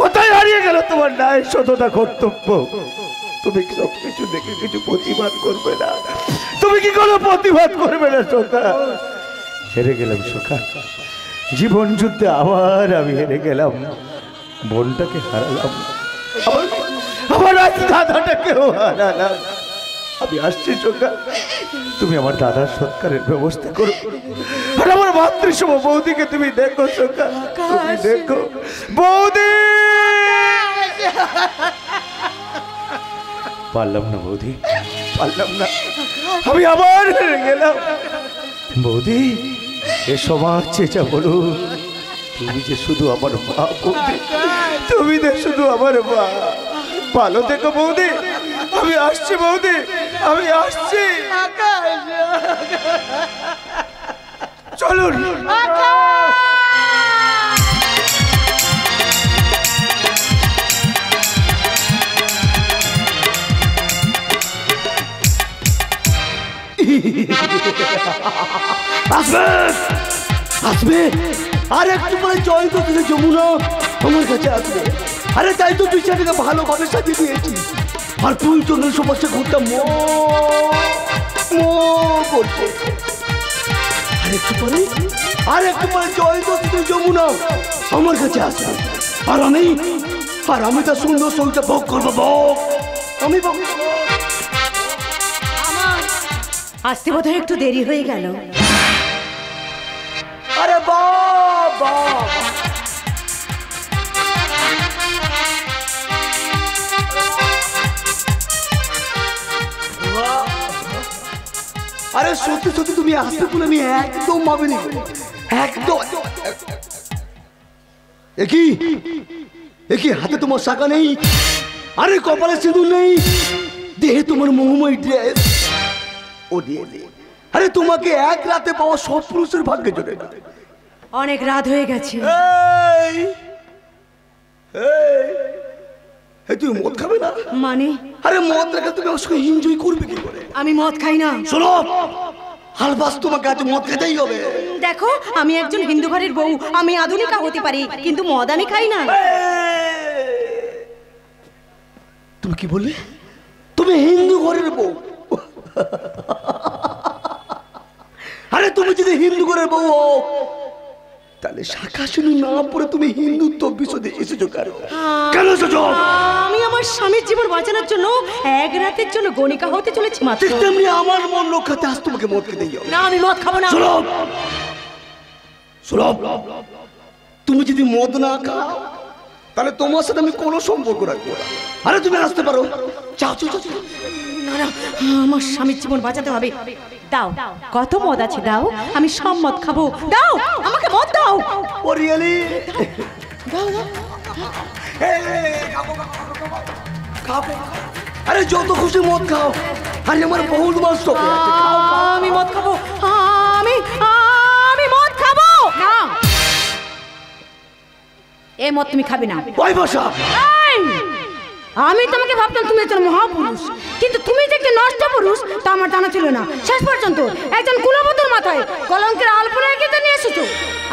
কোথায় হারিয়ে গেল তোমার ন্যায় সততা কর্তব্য? তুমি সব কিছু দেখে কিছু প্রতিবাদ করবে না? তুমি কি কোনো প্রতিবাদ করবে না? সখা হেরে গেলাম সখা, জীবন যুদ্ধে আবার আমি হেরে গেলাম, বোনটাকে হারালাম, আমার দাদাটাকেও হারালাম। আমি আসছি সখা, তুমি আমার দাদার সৎকারের ব্যবস্থা করো, আর আমার মাতৃসম বৌদিকে তুমি দেখো সখা, তুমি দেখো বৌদি। পারলাম না বৌদি, পারলাম না, আমি আবার হেরে গেলাম। বৌদি এসো মা, চেঁচা বলো, তুমি যে শুধু আমার মা বৌদি, তুমি যে শুধু আমার মা। ভালো থেকো বৌদি, আমি আসছি বৌদি, আমি আসছি। চলুন। আসবে আসবে, আর একটু পরে জয় তো তুমি যমুনা আমার কাছে আসবে। আরে তাই তো বিষয়টাকে ভালোভাবে সাজিয়ে দিয়েছি। আর তুই চন্দ্রের সমস্যা ঘুরতাম করছে। আর একটু পরে জয় তো তুমি যমুনা আমার কাছে আসবে। আর আমি তার সুন্দর সঙ্গীটা ভোগ করবো, ভোগ আমি ভোগ। আসতে বোধহয় একটু দেরি হয়ে গেল। আরে বাবা, আরে সত্যি সত্যি তুমি আসতে বলে আমি একদম ভাবিনি, একদম। একই হাতে তোমার শাখা নেই, আরে কপালে সিঁদুর নেই, দেহে তোমার মোহময় ড্রেস। ও দিয়ে আরে তোমাকে এক রাতে পাওয়া সব পুরুষের ভাগ্যে জোটে না। অনেক রাত হয়ে গেছে। তুই মদ খাবে না মানে? আরে মদ রেখে তুমি ওর সঙ্গে এনজয় করবে কি করে? আমি মদ খাই না। শোনো, হালবাস তোমাকে আজ মদ খেতেই হবে। দেখো, আমি একজন হিন্দু ঘরের বউ, আমি আধুনিকা হতে পারি, কিন্তু মদ আমি খাই না। তুমি কি বললে? তুমি হিন্দু ঘরের বউ? আরে তুমি যদি হিন্দু ঘরের বউ হও, তাহলে শাখা শুনি না পড়ে তুমি হিন্দুত্ব বিশদে এসেছো কেন? কেন এসেছো? আমি আমার স্বামীর জীবন বাঁচানোর জন্য এক রাতের জন্য গণিকা হতে চলেছি মাত্র। ঠিক তেমনি আমার মন রক্ষাতে আজ তোমাকে মদ খেতেই হবে। না, আমি মদ খাবো না। সুলভ, তুমি যদি মদ না খাও তাহলে তোমার সাথে আমি কোনো সম্পর্ক রাখবো না। আরে তুমি আসতে পারো, চাও। না না, আমার স্বামীর জীবন বাঁচাতে হবে। দাও, কত মদ আছে দাও, আমি সব মদ খাবো। দাও, আমাকে মদ দাও। ও রিয়েলি? আরে যত খুশি মদ খাও, আরে আমার বহুত মাস তো। আমি মদ খাবো, আমি মদ খাবো না। এই মদ তুমি খাবে না। ওই বসা, আমি তোমাকে ভাবতাম তুমি একজন মহাপুরুষ, কিন্তু তুমি যে একজন নষ্ট পুরুষ তা আমার জানা ছিল না। শেষ পর্যন্ত একজন কুলবুদ্ধর মাথায় কলঙ্কের আলপনা এঁকে নিয়ে এসেছো।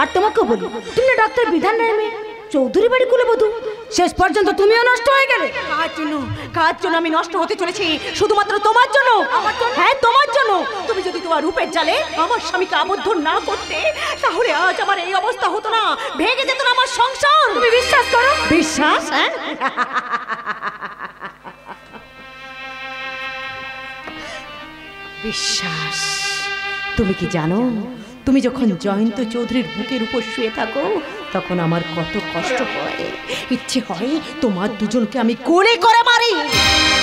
আর তোমাকে বলি, তুমি ডক্টর বিধান রায় মেয়ে, চৌধুরী বাড়ি কুলবধূ। শেষ পর্যন্ত তুমিও নষ্ট হয়ে গেলে। কার জন্য আমি নষ্ট হতে চলেছি? শুধুমাত্র তোমার জন্য। হ্যাঁ, তোমার জন্য। তুমি যদি তোমার রূপের জালে আমার স্বামীকে আবদ্ধ না করতে, তাহলে আজ আমার এই অবস্থা হতো না, ভেঙে যেত না আমার সংসার। তুমি বিশ্বাস করো? বিশ্বাস? হ্যাঁ, বিশ্বাস। তুমি কি জানো, তুমি যখন জয়ন্ত চৌধুরীর বুকের উপর শুয়ে থাকো তখন আমার কত কষ্ট হয়। ইচ্ছে হয় তোমার দুজনকে আমি কোলে করে মারি।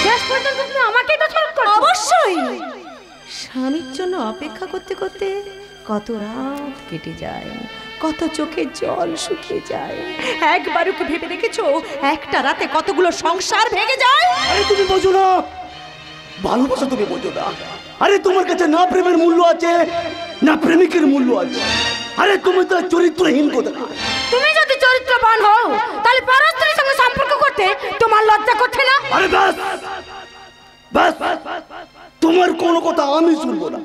শেষ পর্যন্ত তুমি আমাকেই তো ছোট করছো। অবশ্যই। স্বামীর জন্য অপেক্ষা করতে করতে কত রাত কেটে যায়, কত চোখের জল শুকিয়ে যায়। একবারও কি ভেবে দেখেছো একটা রাতে কতগুলো সংসার ভেঙে যায়? আরে তুমি বোঝো না, ভালোবাসা তুমি বোঝো না। আরে তোমার কাছে না প্রেমের মূল্য আছে, না প্রেমিকের মূল্য আছে। আরে তুমি তো চরিত্রহীন কথা। তুমি যদি চরিত্রবান হও তাহলে পরস্ত্রীর সঙ্গে সম্পর্ক করতে তোমার লজ্জা করছে না? আরে ব্যাস ব্যাস, তোমার কোনো কথা আমি শুনবো না।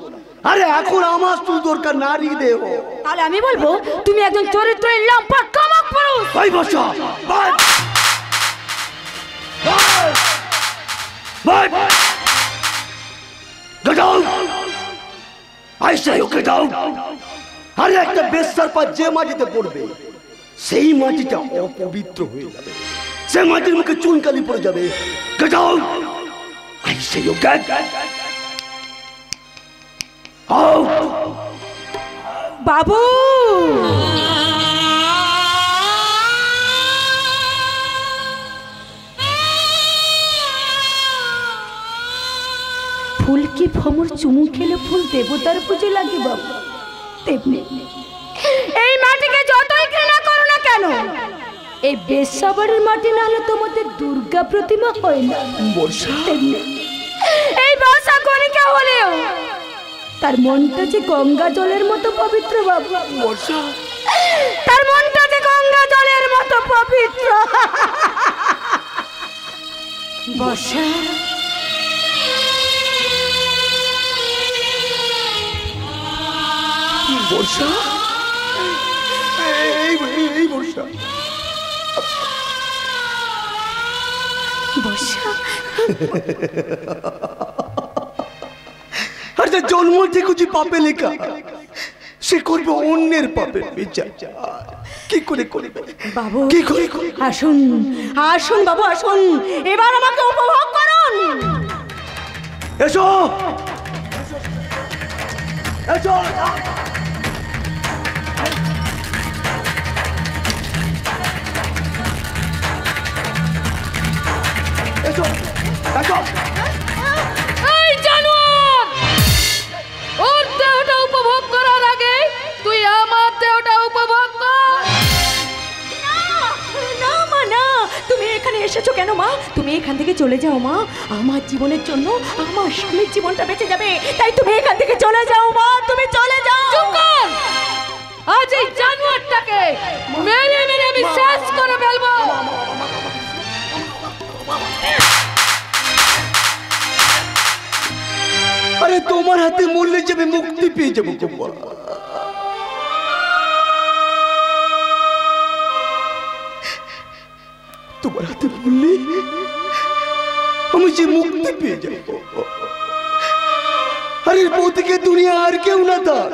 আরে এখন আমার শুধু দরকার নারী দেহ। তাহলে আমি বলবো তুমি একজন চরিত্রহীন লম্পট কামক পুরুষ। ভাই বসা, ভাই ভাই ভাই, get out! I say you get out! আরে একটা বেশ্যার পা যে মাটিতে পড়বে সেই মাটিটা অপবিত্র হয়ে যাবে, সেই মাটির মুখে চুনকালি পড়ে যাবে। Get out! I say you get out! বাবু, ফুল কি ভ্রমর চুমু খেলে ফুল দেবতার পুজো লাগে বাবা, তেমনি এই মাটিকে যতই ঘৃণা করো না কেন, এই বেশ্যাবাড়ির মাটি না হলে তোমাদের দুর্গা প্রতিমা হয় না। তেমনি এই বাসা কণিকা হলেও তার মনটা যে গঙ্গা জলের মতো পবিত্র বাবা, তার মনটা যে গঙ্গা জলের মতো পবিত্র। বর্ষা, বর্ষা, এই বর্ষা, বর্ষা, আর যে জন্ম থেকে যে পাপে লেখা, সে করবে অন্যের পাপের বিচার। কি করে করবে বাবু? কি করে করবে? আসুন আসুন বাবু আসুন, এবার আমাকে উপভোগ করুন। এসো এসো, এসো এসো। এই জানোয়ার, ওর দেহটা উপভোগ করার আগে তুই আমার দেহটা উপভোগ কর। না মা না, তুমি এখানে এসেছো কেন মা? তুমি এখান থেকে চলে যাও মা, আমার জীবনের জন্য আমার স্বামীর জীবনটা বেঁচে যাবে, তাই তুমি এখান থেকে চলে যাও মা, তুমি চলে যাও। চুপ কর, আজ এই জানোয়ারটাকে মেরে মেরে আমি শেষ করে ফেলবো। আরে তোমার হাতে মরলে যাবে, মুক্তি পেয়ে যাবো। তোমার হাতে মরলে আমি যে মুক্তি পেয়ে যাবো। আরে বউ থেকে দুনিয়া আর কেউ না, তার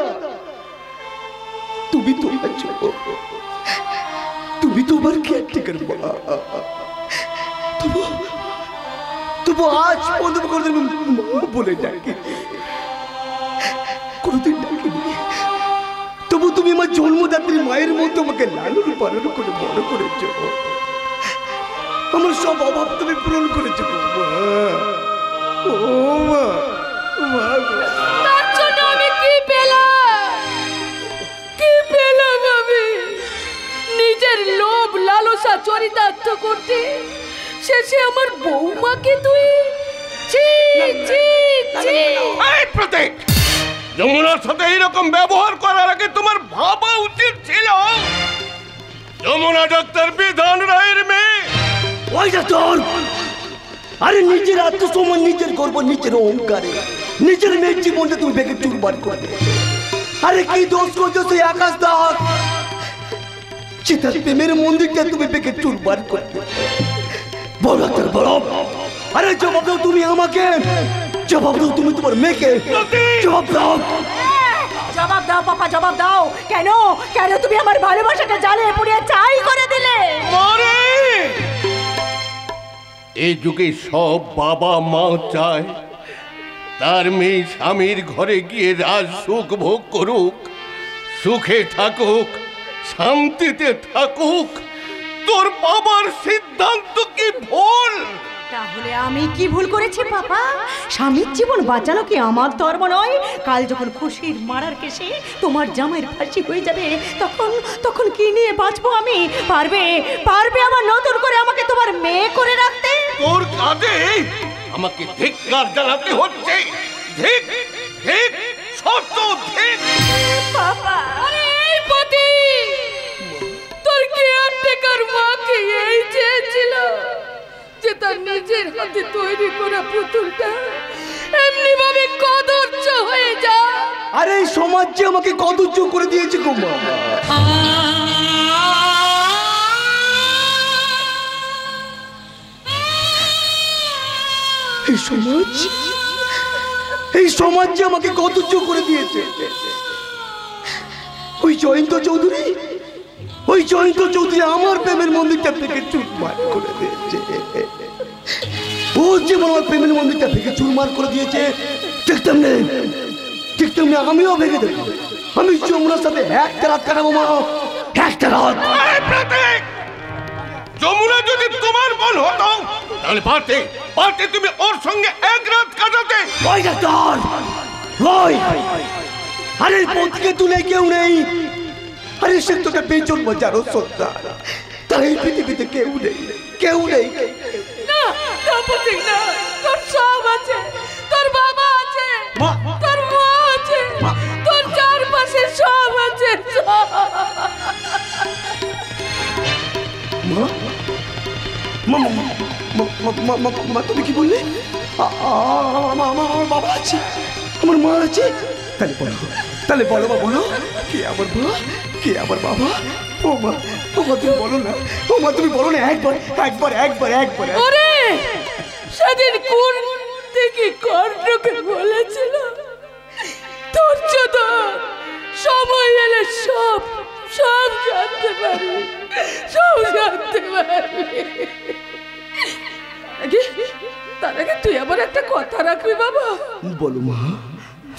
তুমি তো আছো, তুমি তোমার কেয়ারটেকার মা। তবু আজ পর্যন্ত কোনোদিন মা বলে ডাকি, কোনোদিন ডাকিনি। তবু তুমি আমার জন্মদাত্রী মায়ের মতো আমাকে লালন পালন করে বড় করেছ, আমার সব অভাব তুমি পূরণ করেছো মা। ও মা, মা গো। তার জন্য আমি কি পেলাম? কি পেলাম আমি? নিজের লোভ লালসা চরিতার্থ করতে শেষে আমার বৌমাকে তুই ছি ছি ছি। এই প্রতীক, যমুনার সাথে এইরকম ব্যবহার করার আগে তোমার ভাবা উচিত ছিল যমুনা ডাক্তার বিধান রায়ের মেয়ে। ওই যে তোর, আরে নিজের আত্মসম্মান, নিজের গর্ব, নিজের অহংকারে নিজের মেয়ের জীবনটা তুমি বেঁকে চুরমার করবে। আরে কি দোষ করছো সেই আকাশ দাস? চিতার প্রেমের মন্দিরটা তুমি বেঁকে চুরমার করবে। বলো তোর বলো, আরে জবাব দাও তুমি আমাকে, জবাব দাও তুমি তোমার মেয়েকে, জবাব দাও। জবাব দাও পাপা, জবাব দাও। কেন কেন তুমি আমার ভালোবাসাকে জ্বালিয়ে পুড়িয়ে ছাই করে দিলে? মারে, এই যুগে সব বাবা মা চায় তার মেয়ে স্বামীর ঘরে গিয়ে রাজ সুখ ভোগ করুক, সুখে থাকুক, শান্তিতে থাকুক। তোর বাবার সিদ্ধান্ত কি ভুল? তাহলে আমি কি ভুল করেছি পাপা? স্বামীর জীবন বাঁচানো কি আমার ধর্ম নয়? কাল যখন খুশির মারার কেসে তোমার জামাইয়ের ফাঁসি হয়ে যাবে, তখন তখন কি নিয়ে বাঁচবো আমি? পারবে পারবে আমার নতুন করে আমাকে তোমার মেয়ে করে রাখতে? তোর কাজে আমাকে ধিক্কার জানাতে হচ্ছে। ধিক ধিক, সত্য ধিক। পাপা, আরে এই পতি, তোর কেয়ারটেকার মাকে এই চেয়েছিল যে তার নিজের হাতে তৈরি করা পুতুলটা এমনি ভাবে কদর্য হয়ে যায়। আরে এই সমাজ যে আমাকে কদর্য করে দিয়েছে গো মা। এই সমাজ যে আমাকে কদর্য করে দিয়েছে। ওই জয়ন্ত চৌধুরী, ওই জয়ন্ত চৌধুরী আমার প্রেমের মন্দিরটা থেকে চুরমার করে দিয়েছে। ও যেমন আমার প্রেমের মন্দিরটা ভেঙে চুরমার করে দিয়েছে, ঠিক তেমনি আমিও ভেঙে দেবো। আমি যমুনার সাথে একটা রাত কাটাবো মা, একটা রাত। যমুনা যদি তোমার বোন হতো তাহলে পারতে, পারতে তুমি ওর সঙ্গে এক রাত কাটাতে। ওই ডাক্তার, ওই আরে পথকে তুলে কেউ নেই। আরে সে তোকে বেজন বাজারও সত্তার, তার এই পৃথিবীতে কেউ নেই, কেউ নেই। না না প্রতীক না, তোর সব আছে, তোর বাবা আছে, তোর মা আছে, তোর চারপাশে সব আছে। মা তুমি কি বললে? আমার বাবা আছে, আমার মা আছে। তাহলে বলো মা, বলো কে আমার মা, কে আমার বাবা? ও মা তুমি বলো না, ও মা তুমি বলো না, একবার একবার একবার একবার। ওরে সেদিন কোন থেকে কর্ণকে বলেছিল তোর যত সময় এলে সব সব জানতে পারবি, সব জানতে পারবি। তার আগে তুই আবার একটা কথা রাখবি বাবা। বলো মা।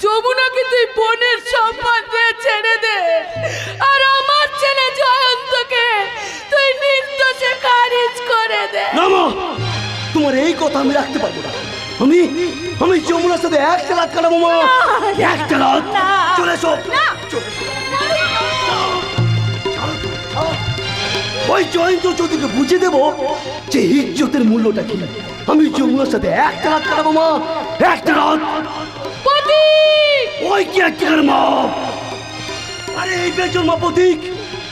যমুনাকে তুই বোনের সম্মান দিয়ে ছেড়ে দে, আর আমার ছেলে জয়ন্তকে তুই নির্দোষে খারিজ করে দে। না মা, তোমার এই কথা আমি রাখতে পারবো না। আমি যমুনার সাথে একটা রাত কাটাবো মা, একটা রাত। চলে এসো, ওই জয়ন্ত চৌধুরীকে বুঝিয়ে দেবো যে ইজ্জতের মূল্যটা কি। আমি যমুনার সাথে একটা রাত কাটাবো মা, একটা রাত। ওই কি একটা মা, আরে এই বেজন মা প্রতীক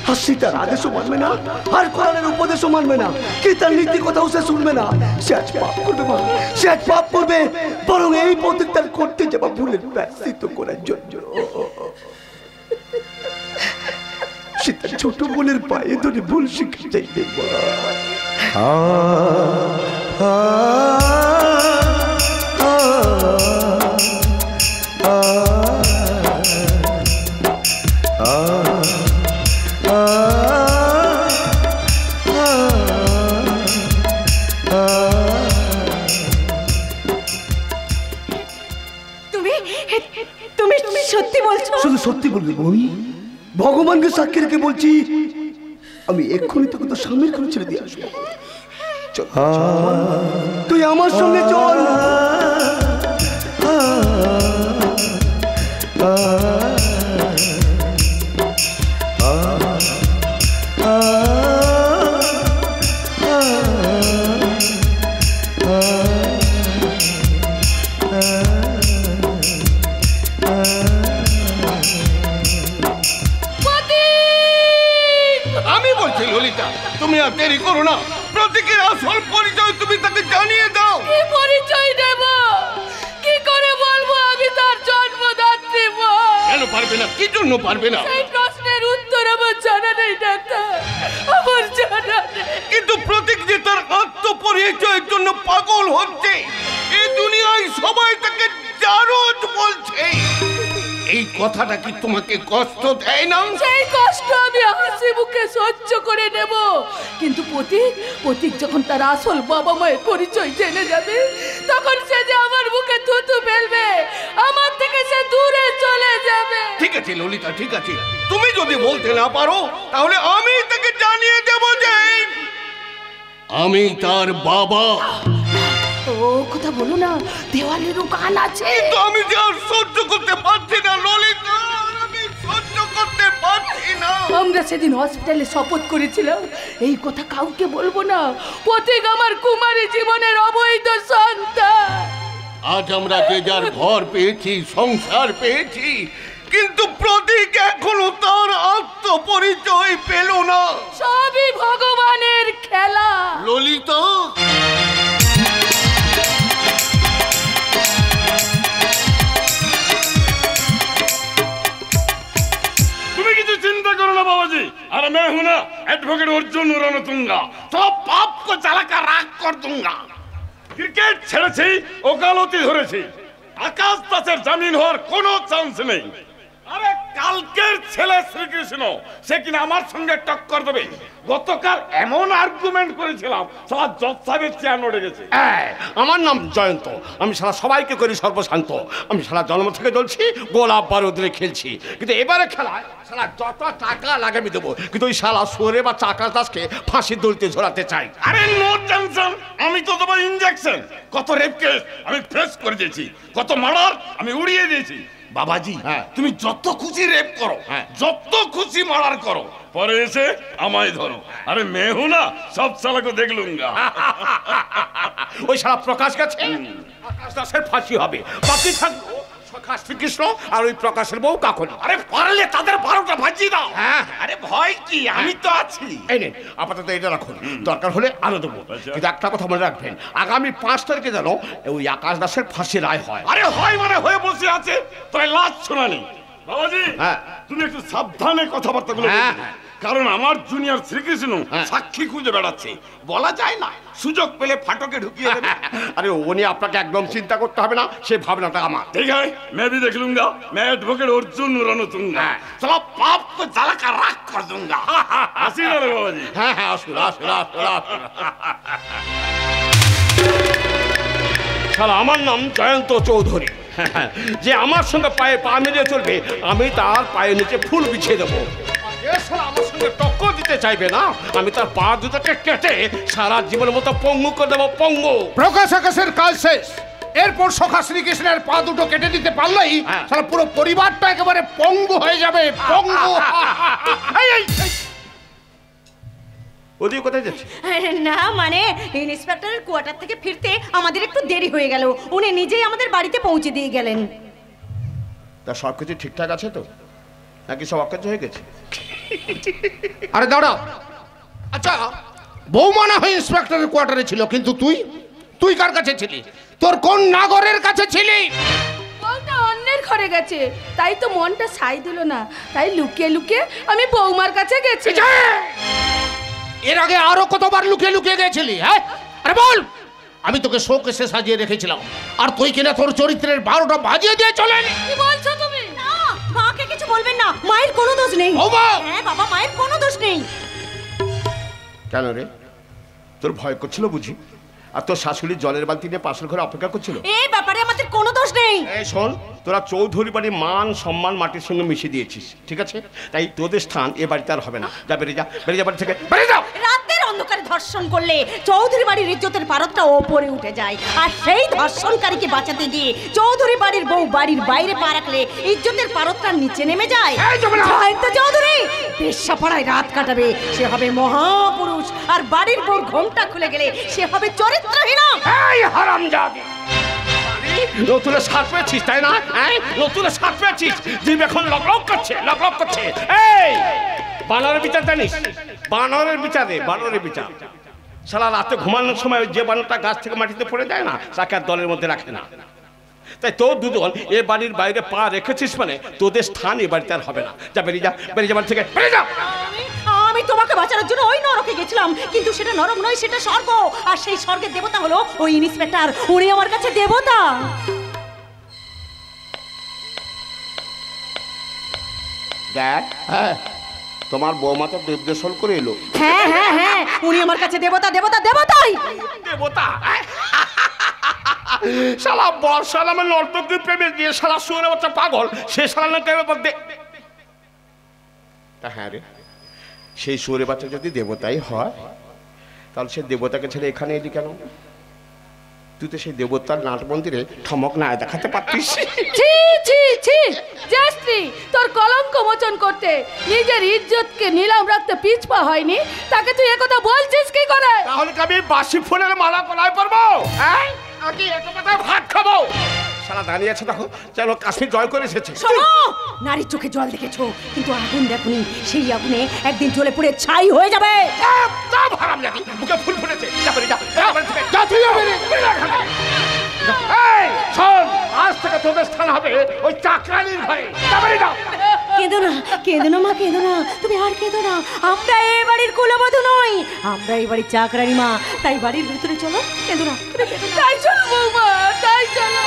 আর সীতার আদেশও মানবে না, আর কোরআনের উপদেশও মানবে না, কি তার নীতি কথাও সে শুনবে না। সে আজ পাপ করবে মা, সে আজ পাপ করবে, বরং এই প্রতীক তার করতে যাবা ভুলের প্রায়শ্চিত্ত করার জন্য সে তার ছোট বোনের পায়ে ধরে ভুল শিক্ষা চাইবে মা। তুমি সত্যি বলছো? শুধু সত্যি বলবি বোন, ভগবানকে সাক্ষী রেখে বলছি, আমি এক্ষুনি তোকে তো স্বামীর করে ছেড়ে দিয়ে আসবো। চল তুই আমার সঙ্গে চল। আমি বলছি ললিতা, তুমি আর দেরি করো না, প্রতীকের আসল পরিচয় তুমি তাকে জানিয়ে দাও। কি পরিচয় দেব, কি করে বলবো আমি তার জন্মদাত্রী মা? কেন পারবে না, কি জন্য পারবে না? সেই প্রশ্নের উত্তর আমার জানা নেই ডাক্তার, আমার জানা নেই। কিন্তু প্রতীক যে তার আত্মপরিচয়ের জন্য পাগল হচ্ছে, এই দুনিয়ায় সবাই তাকে জারদ বলছে। এই কথাটা কি তোমাকে কষ্ট দেয় না? সেই কষ্ট আমি হাসি মুখে সহ্য করে নেব, কিন্তু প্রতীক যখন তার আসল বাবা মায়ের পরিচয় জেনে যাবে, তখন সে যে আমার মুখে থুতু ফেলবে, আমার থেকে সে দূরে চলে যাবে। ঠিক আছে ললিতা, ঠিক আছে, তুমি যদি বলতে না পারো তাহলে আমি তাকে জানিয়ে দেব যে আমি তার বাবা। ও কথা বলো না, দেওয়ালেরও কান আছে। কিন্তু আমি যে আর সহ্য করতে পারছি না ললিতা, আমি সহ্য করতে পারছি না। আমরা সেদিন হসপিটালে শপথ করেছিলাম এই কথা কাউকে বলবো না। প্রতীক আমার কুমারী জীবনের অবৈধ সন্তান। আজ আমরা যে যার ঘর পেয়েছি, সংসার পেয়েছি, কিন্তু প্রতীক এখনো তার আত্মপরিচয় পেল না। সবই ভগবানের খেলা। ললিতা, चिंता करो ना बाबा जी, अरे मैं हूं ना एडवोकेट अर्जुन रणतुंगा, तो पाप को चलाकर राख कर दूंगा। क्रिकेट ছেড়েছি, ওকালতি ধরেছি, আকাশ পাশের জমিন হওয়ার কোনো চান্স নেই। আরে কালকের ছেলে শ্রীকৃষ্ণ সে কিনা আমার সঙ্গে টক্কর দেবে। গতকাল এমন আর্গুমেন্ট করেছিলাম সারা জজ সাহেবের চেয়ার নড়ে গেছে। আমার নাম জয়ন্ত, আমি সারা সবাইকে করি সর্বশান্ত। আমি সারা জন্ম থেকে জ্বলছি, গোলাপ বারুদে খেলছি, কিন্তু এবারে খেলায় সারা যত টাকা লাগে আমি দেবো, কিন্তু ওই শালা সোরে বা চাকা দাসকে ফাঁসির দড়িতে ঝোলাতে চাই। আরে নো টেনশন, আমি তো দেবো ইনজেকশন। কত রেপ কেস আমি ফেস করে দিয়েছি, কত মার্ডার আমি উড়িয়ে দিয়েছি। বাবাজি তুমি যত খুশি রেপ করো, যত খুশি মার্ডার করো, পরে এসে আমায় ধরো। আরে মেহু না সব সালাকে দেখলুঙ্গা। ওই শালা প্রকাশ গেছে, প্রকাশ দাসের ফাঁসি হবে, বাকি থাকবো সখা শ্রীকৃষ্ণ আর ওই প্রকাশের বউ কাকলি। আরে পারলে তাদের 12টা ভাজিয়ে দাও। আরে ভয় কি, আমি তো আছি। এই নেন আপাতত এটা রাখুন, দরকার হলে আরো দেবো। কিন্তু একটা কথা মনে রাখবেন, আগামী 5 তারিখে যেন ওই আকাশ দাসের ফাঁসি রায় হয়। আরে হয় মানে হয়ে বসে আছে, তাই লাশ শোনানি। বাবাজি তুমি একটু সাবধানে কথাবার্তাগুলো বলবে, কারণ আমার জুনিয়র শ্রীকৃষ্ণ সাক্ষী খুঁজে বেড়াচ্ছে, বলা যায় না সুযোগ পেলে ফাটকে ঢুকিয়ে দেবে। আরে উনি আপনাকে একদম চিন্তা করতে হবে না, সেই ভাবনাটা আমার। ঠিক আছে मैं भी देख लूंगा, मैं एडवोकेट अर्जुन रणतुंगा साला पाप को जला कर राख कर दूंगा। हंसी ना रे बाबाजी। হ্যাঁ হ্যাঁ আসুন আসুন আসুন আসুন। শালা আমার নাম জয়ন্ত চৌধুরী, যে আমার সঙ্গে পায়ে পা মিলিয়ে চলবে আমি তার পায়ের নিচে ফুল বিছিয়ে দেবো। আমার সঙ্গে টক্কর দিতে চাইবে না, আমি তার পা দুটোকে কেটে সারা জীবনের মতো পঙ্গু করে দেবো, পঙ্গু। প্রকাশ আকাশের কাজ শেষ, এরপর সখা শ্রীকৃষ্ণের পা দুটো কেটে দিতে পারলেই সারা পুরো পরিবারটা একেবারে পঙ্গু হয়ে যাবে, পঙ্গু। ওদিকে কোথায় যাচ্ছে? না মানে ইন্সপেক্টরের কোয়ার্টার থেকে ফিরতে আমাদের একটু দেরি হয়ে গেল, উনি নিজেই আমাদের বাড়িতে পৌঁছে দিয়ে গেলেন। তা সব কিছু ঠিকঠাক আছে তো, নাকি সব অকাজ হয়ে গেছে? আরে দাঁড়াও, আচ্ছা বৌমা না হয়ে ইন্সপেক্টরের কোয়ার্টারে ছিল, কিন্তু তুই কার কাছে ছিলি? তোর কোন নাগরের কাছে ছিলি? বউটা অন্যের ঘরে গেছে, তাই তো মনটা সাই দিল না, তাই লুকিয়ে লুকিয়ে আমি বৌমার কাছে গেছি। এর আগে আরো কতবার লুকিয়ে লুকিয়ে গেছিলি? হ্যাঁ আরে বল, আমি তোকে শোকেসে সাজিয়ে রেখেছিলাম আর তুই কিনা তোর চরিত্রের 12টা বাজিয়ে দিয়ে চলে এলি। কি বলছো তুমি? না মাকে কিছু বলবেন না, মায়ের কোনো দোষ নেই। হ্যাঁ বাবা, মায়ের কোনো দোষ নেই। কেন রে, তোর ভয় করছিল বুঝি? আর তোর শাশুড়ি জলের বালতি নিয়ে পাশের ঘরে অপেক্ষা করছিল? এই ব্যাপারে আমাদের কোনো দোষ নেই। এই শোন, তোরা চৌধুরী বাড়ির মান সম্মান মাটির সঙ্গে মিশিয়ে দিয়েছিস, ঠিক আছে? তাই তোদের স্থান এ বাড়িতে আর হবে না। যা বেরিয়ে যা, বেরিয়ে যা বাড়ি থেকে, বেরিয়ে যা। রাতের অন্ধকারে ধর্ষণ করলে চৌধুরী বাড়ির ইজ্জতের পারদটা ওপরে উঠে যায়, আর সেই ধর্ষণকারীকে বাঁচাতে গিয়ে চৌধুরী বাড়ির বউ বাড়ির বাইরে পা রাখলে ইজ্জতের পারদটা নিচে নেমে যায়। জয়ন্ত চৌধুরী পেশাপাড়ায় রাত কাটাবে, সে হবে মহাপুরুষ, আর বাড়ির বউর ঘোমটা খুলে গেলে সে হবে চরিত্রহীন। এই হারামজাদি, নতুন সাত পেয়েছিস তাই না? হ্যাঁ নতুন সাত পেয়েছিস, জিভ এখন লকলক করছে, লকলক করছে। এই বানরের বিচার জানিস? বানরের বিচারে, বানরের বিচার সারা রাতে ঘুমানোর সময় যে বানরটা গাছ থেকে মাটিতে পড়ে যায় না, তাকে আর দলের মধ্যে রাখে না। তাই তোর দুজন এ বাড়ির বাইরে পা রেখেছিস মানে তোদের স্থান এ বাড়িতে আর হবে না। যা বেরিয়ে যা, বেরিয়ে যা বাড়ি থেকে, বেরিয়ে যা। আমি তোমাকে বাঁচানোর জন্য ওই নরকে গেছিলাম, কিন্তু সেটা নরক নয়, সেটা স্বর্গ, আর সেই স্বর্গের দেবতা হলো ওই ইন্সপেক্টর, উনি আমার কাছে দেবতা। দেখ, হ্যাঁ তোমার বৌমা তো দেবদেশল করে এলো। হ্যাঁ হ্যাঁ হ্যাঁ, উনি আমার কাছে দেবতা, দেবতা, দেবতাই। দেবতা শালা বর্ষা নামে নর্তকীর প্রেমে দিয়ে শালা শুয়ে বাচ্চা পাগল, সে শালা না কেমন বলতে। তা হ্যাঁ রে, সেই শুয়ে বাচ্চা যদি দেবতাই হয় তাহলে সে দেবতাকে ছেড়ে এখানে এলি কেন? তুই তো সেই দেবতার নাট মন্দিরে ঠমক না দেখাতে পারতিস। ছি ছি ছি, জাস্তি তোর কলঙ্ক মোচন করতে নিজের ইজ্জতকে নিলাম রাখতে পিছপা হয়নি, তাকে তুই একথা বলছিস কি করে? তাহলে কি আমি বাসি ফুলের মালা গলায় পরবো? হ্যাঁ নাকি এত কথা ভাত খাবো? সারা দাঁড়িয়ে আছে দেখো, যেন কাশ্মীর জয় করে এসেছে। শোনো, নারীর চোখে জল দেখেছো, কিন্তু আগুন দেখোনি, সেই আগুনে একদিন জ্বলে পুড়ে ছাই হয়ে যাবে। মুখে ফুল ফুটেছে, যা বেরিয়ে যা, যা তুই এই শোন, আজ থেকে তোদের স্থান হবে ওই চাকরানির ঘরে। যা বেরিয়ে যা। কেঁদো না, কেঁদো না মা, কেঁদো না, তুমি আর কেঁদো না। আমরা এই বাড়ির কুলবধূ নই, আমরা এই বাড়ির চাকরানি মা, তাই বাড়ির ভিতরে চলো, কেঁদো না। তাই চলো বৌমা, তাই চলো।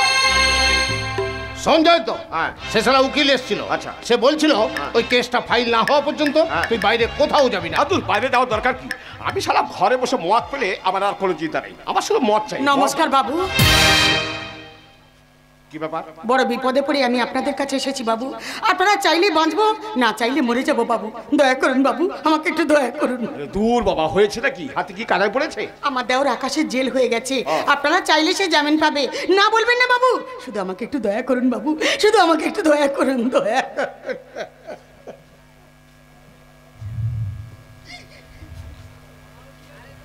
সঞ্জয় তো হ্যাঁ। সে সালা উকিল এসেছিল। আচ্ছা। সে বলছিল ওই কেসটা ফাইল না হওয়া পর্যন্ত তুই বাইরে কোথাও যাবি না। আদুর বাইরে যাওয়ার দরকার কি? আমি শালা ঘরে বসে মদ পেলে আমার আর কোনো চিন্তা নেই, আমার শুধু মদ চাই। নমস্কার বাবু। কি ব্যাপার? বড় বিপদে পড়ে আমি আপনাদের কাছে এসেছি বাবু। আপনারা চাইলে বাঁচবো, না চাইলে মরে যাবো বাবু। দয়া করুন বাবু, আমাকে একটু দয়া করুন। দূর বাবা, হয়েছে নাকি? হাতে কি কাদায় পড়েছে? আমার দেওর আকাশের জেল হয়ে গেছে, আপনারা চাইলে সে জামিন পাবে, না বলবেন না বাবু? শুধু আমাকে একটু দয়া করুন বাবু, শুধু আমাকে একটু দয়া করুন, দয়া।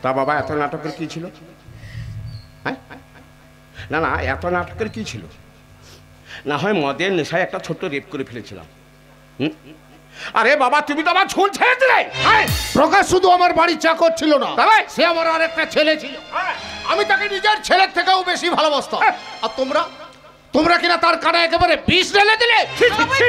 তা বাবা এত নাটকের কি ছিল? হ্যাঁ, না না, এত নাটকের কি ছিল? না হয় মদের নেশায় একটা ছোট্ট রেপ করে ফেলেছিলাম। আরে বাবা, তুমি তো আমার ঝুল ছেড়ে দিলে। প্রকাশ শুধু আমার বাড়ির চাকর ছিল না, তবে সে আমার আরেকটা ছেলে ছিল। আমি তাকে নিজের ছেলের থেকেও বেশি ভালোবাসতাম। আর তোমরা কিনা তার কানে একেবারে বিষ ঢেলে দিলে।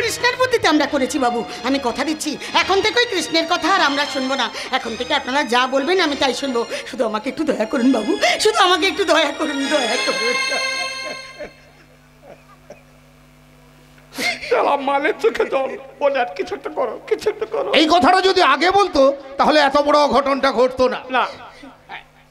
কৃষ্ণের বুদ্ধিতে আমরা করেছি বাবু। আমি কথা দিচ্ছি, এখন থেকে ওই কৃষ্ণের কথা আর আমরা শুনবো না। এখন থেকে আপনারা যা বলবেন আমি তাই শুনবো। শুধু আমাকে একটু দয়া করুন বাবু, শুধু আমাকে একটু দয়া করুন, দয়া করুন। মালের চোখে জল, বলে আর কিছু একটা করো, কিছু একটা করো। এই কথাটা যদি আগে বলতো তাহলে এত বড় ঘটনাটা ঘটতো না। না,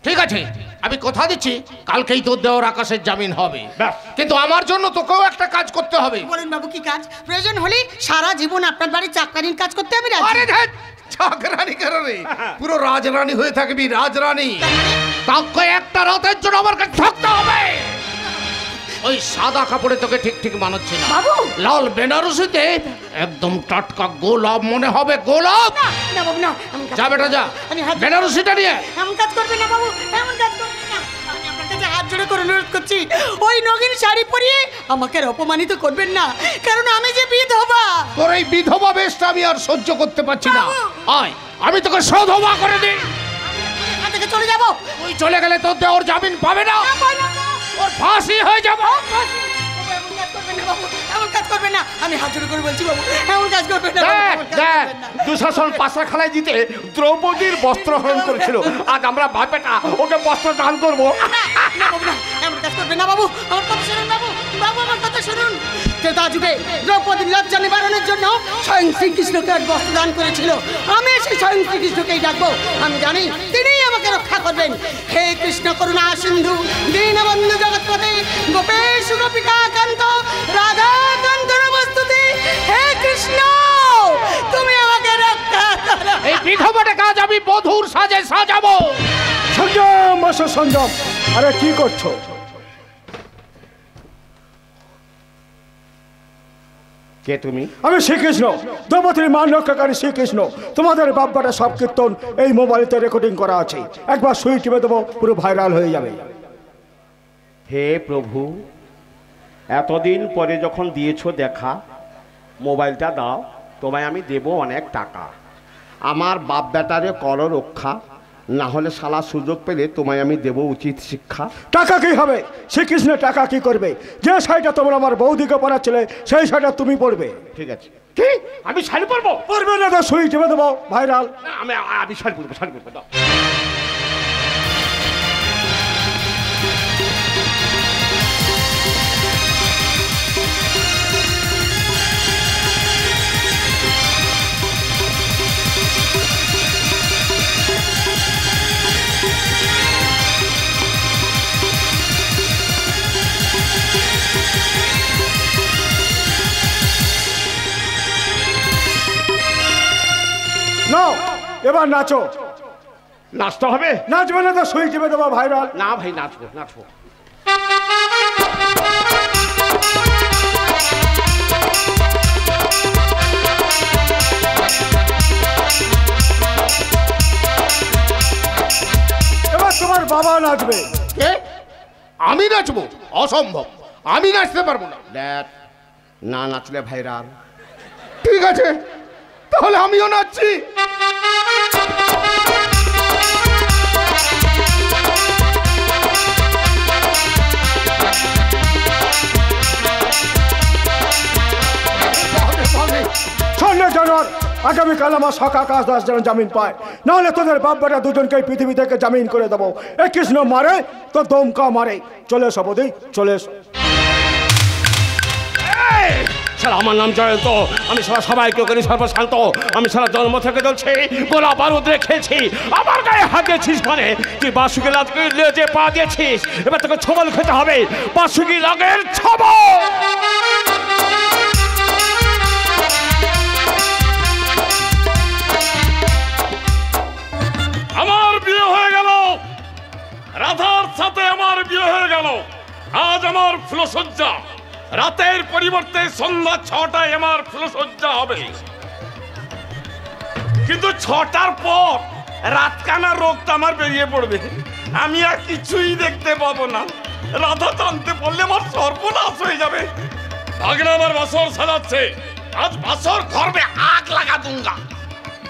ঠিক আছে, আমি কথা দিচ্ছি কালকেই তোর দেওয়ার আকাশের জামিন হবে। ব্যাস। কিন্তু আমার জন্য তোকেও একটা কাজ করতে হবে। বলেন বাবু কি কাজ? প্রয়োজন হলে সারা জীবন আপনার বাড়ির চাকরানির কাজ করতে হবে। আরে ধ্যাৎ, চাকরানি কেন রে? পুরো রাজরানী হয়ে থাকবি, রাজরানী। তাকে একটা রাতের জন্য আমার কাছে থাকতে হবে। ওই সাদা কাপড়ে তোকে ঠিক ঠিক মানাচ্ছে না বাবু। লাল বেনারসিতে একদম টাটকা গোলাপ মনে হবে, গোলাপ। না বাবু না, যা বেটা যা, আমি হাত বেনারসিটা নিয়ে। এমন কাজ করবেন না বাবু, এমন কাজ করবেন না। আমি আপনার কাছে হাত জোড়ে করে অনুরোধ করছি, ওই নগিন শাড়ি পরিয়ে আমাকে আর অপমানিত করবেন না, কারণ আমি যে বিধবা। তোর এই বিধবা বেশটা আমি আর সহ্য করতে পারছি না। আয়, আমি তোকে সধবা করে দিই। এখান থেকে চলে যাবো। তুই চলে গেলে তোর দেওয়ার জামিন পাবে না, ওর ফাঁসি হয়ে যাবো। এমন কাজ করবেন না বাবু, এমন কাজ করবেন না। আমি হাত জোড়ে করে বলছি বাবু, এমন কাজ করবেন না। দেখ দেখ, দুঃশাসন পাশাখানায় জিতে দ্রৌপদীর বস্ত্র হরণ করেছিল, আজ আমরা বাপেটা ওকে বস্ত্র দান করবো। না বাবু না, এমন কাজ করবেন না বাবু, আমার কথা শুনুন বাবু, বাবু আমার কথা শুনুন। ত্রেতা যুগে দ্রৌপদীর লজ্জা নিবারণের জন্য স্বয়ং শ্রীকৃষ্ণকে এক বস্ত্র দান করেছিল। আমি সেই স্বয়ং শ্রীকৃষ্ণকেই ডাকবো। আমি জানি তিনিই আমাকে রক্ষা করবেন। হে কৃষ্ণ করুণা সিন্ধু দীনবন্ধু জগৎপতে গোপেশ গোপিকা কান্ত রাধা কান্ত নমস্তুতে। হে কৃষ্ণ, তুমি আমাকে রক্ষা করো। এই বিধবাটা কাজ আমি বধূর সাজে সাজাবো। সংযম বসো, সংযম। আরে কি করছো? কে তুমি? আমি শ্রীকৃষ্ণ, দ্রৌপদীর মান রক্ষাকারী শ্রীকৃষ্ণ। তোমাদের বাপ্পাটা সব কীর্তন এই মোবাইলেতে রেকর্ডিং করা আছে। একবার সুই টিপে দেবো, পুরো ভাইরাল হয়ে যাবে। হে প্রভু, এতদিন পরে যখন দিয়েছো দেখা, মোবাইলটা দাও, তোমায় আমি দেব অনেক টাকা। আমার বাপ বেটারে করো রক্ষা, না হলে শালা সুযোগ পেলে তোমায় আমি দেব উচিত শিক্ষা। টাকা কি হবে? শ্রীকৃষ্ণের টাকা কি করবে? যে শাড়িটা তোমরা আমার বৌদিকে পরাচ্ছিলে সেই শাড়িটা তুমি পরবে। ঠিক আছে। কি? আমি শাড়ি পরবো? পরবে না তো সুই টিপে দেবো, ভাইরাল। না, আমি শাড়ি পরবো, শাড়ি পরবো, দাও। নাও, এবার নাচো। নাচতে হবে? নাচবে না তো সুই টিপে দেবো, ভাইরাল। না ভাই, নাচবো নাচবো। এবার তোমার বাবা নাচবে। কে? আমি নাচবো? অসম্ভব, আমি নাচতে পারবো না। দেখ, না নাচলে ভাইরাল। ঠিক আছে, তাহলে আমিও নাচছি। সন্ধ্যে জানোয়ার, আগামীকাল আমার সকা কাজ 10 জন জামিন পায়, নাহলে তোদের বাপ বেটা দুজনকে পৃথিবী থেকে জামিন করে দেবো। এ কৃষ্ণ মারে তো দমকা মারে। চলে এসো বৌদি, চলে এসো। এই শালা আমার নাম জয়ন্ত, আমি শালা সবাইকে করি সর্বশান্ত। আমি শালা জন্ম থেকে চলছি গোলা বারুদ রেখেছি, আমার গায়ে হাত দিয়েছিস মানে তুই বাসুকি লেজে পা দিয়েছিস। এবার তোকে ছবল খেতে হবে, বাসুকি লাগের ছবল। আমার বিয়ে হয়ে গেল, রাধার সাথে আমার বিয়ে হয়ে গেল। আজ আমার ফুলসজ্জা, রাতের পরিবর্তে সন্ধ্যা 6টায় আমার ফুলসজ্জা হবে। কিন্তু 6টার পর রাতকানা রোগটা আমার বেরিয়ে পড়বে, আমি আর কিছুই দেখতে পাবো না। রাধা জানতে পারলে আমার সর্বনাশ হয়ে যাবে। ভাগনা আমার বাসর সাজাচ্ছে, আজ বাসর ঘরবে আগ লাগা দুঙ্গা।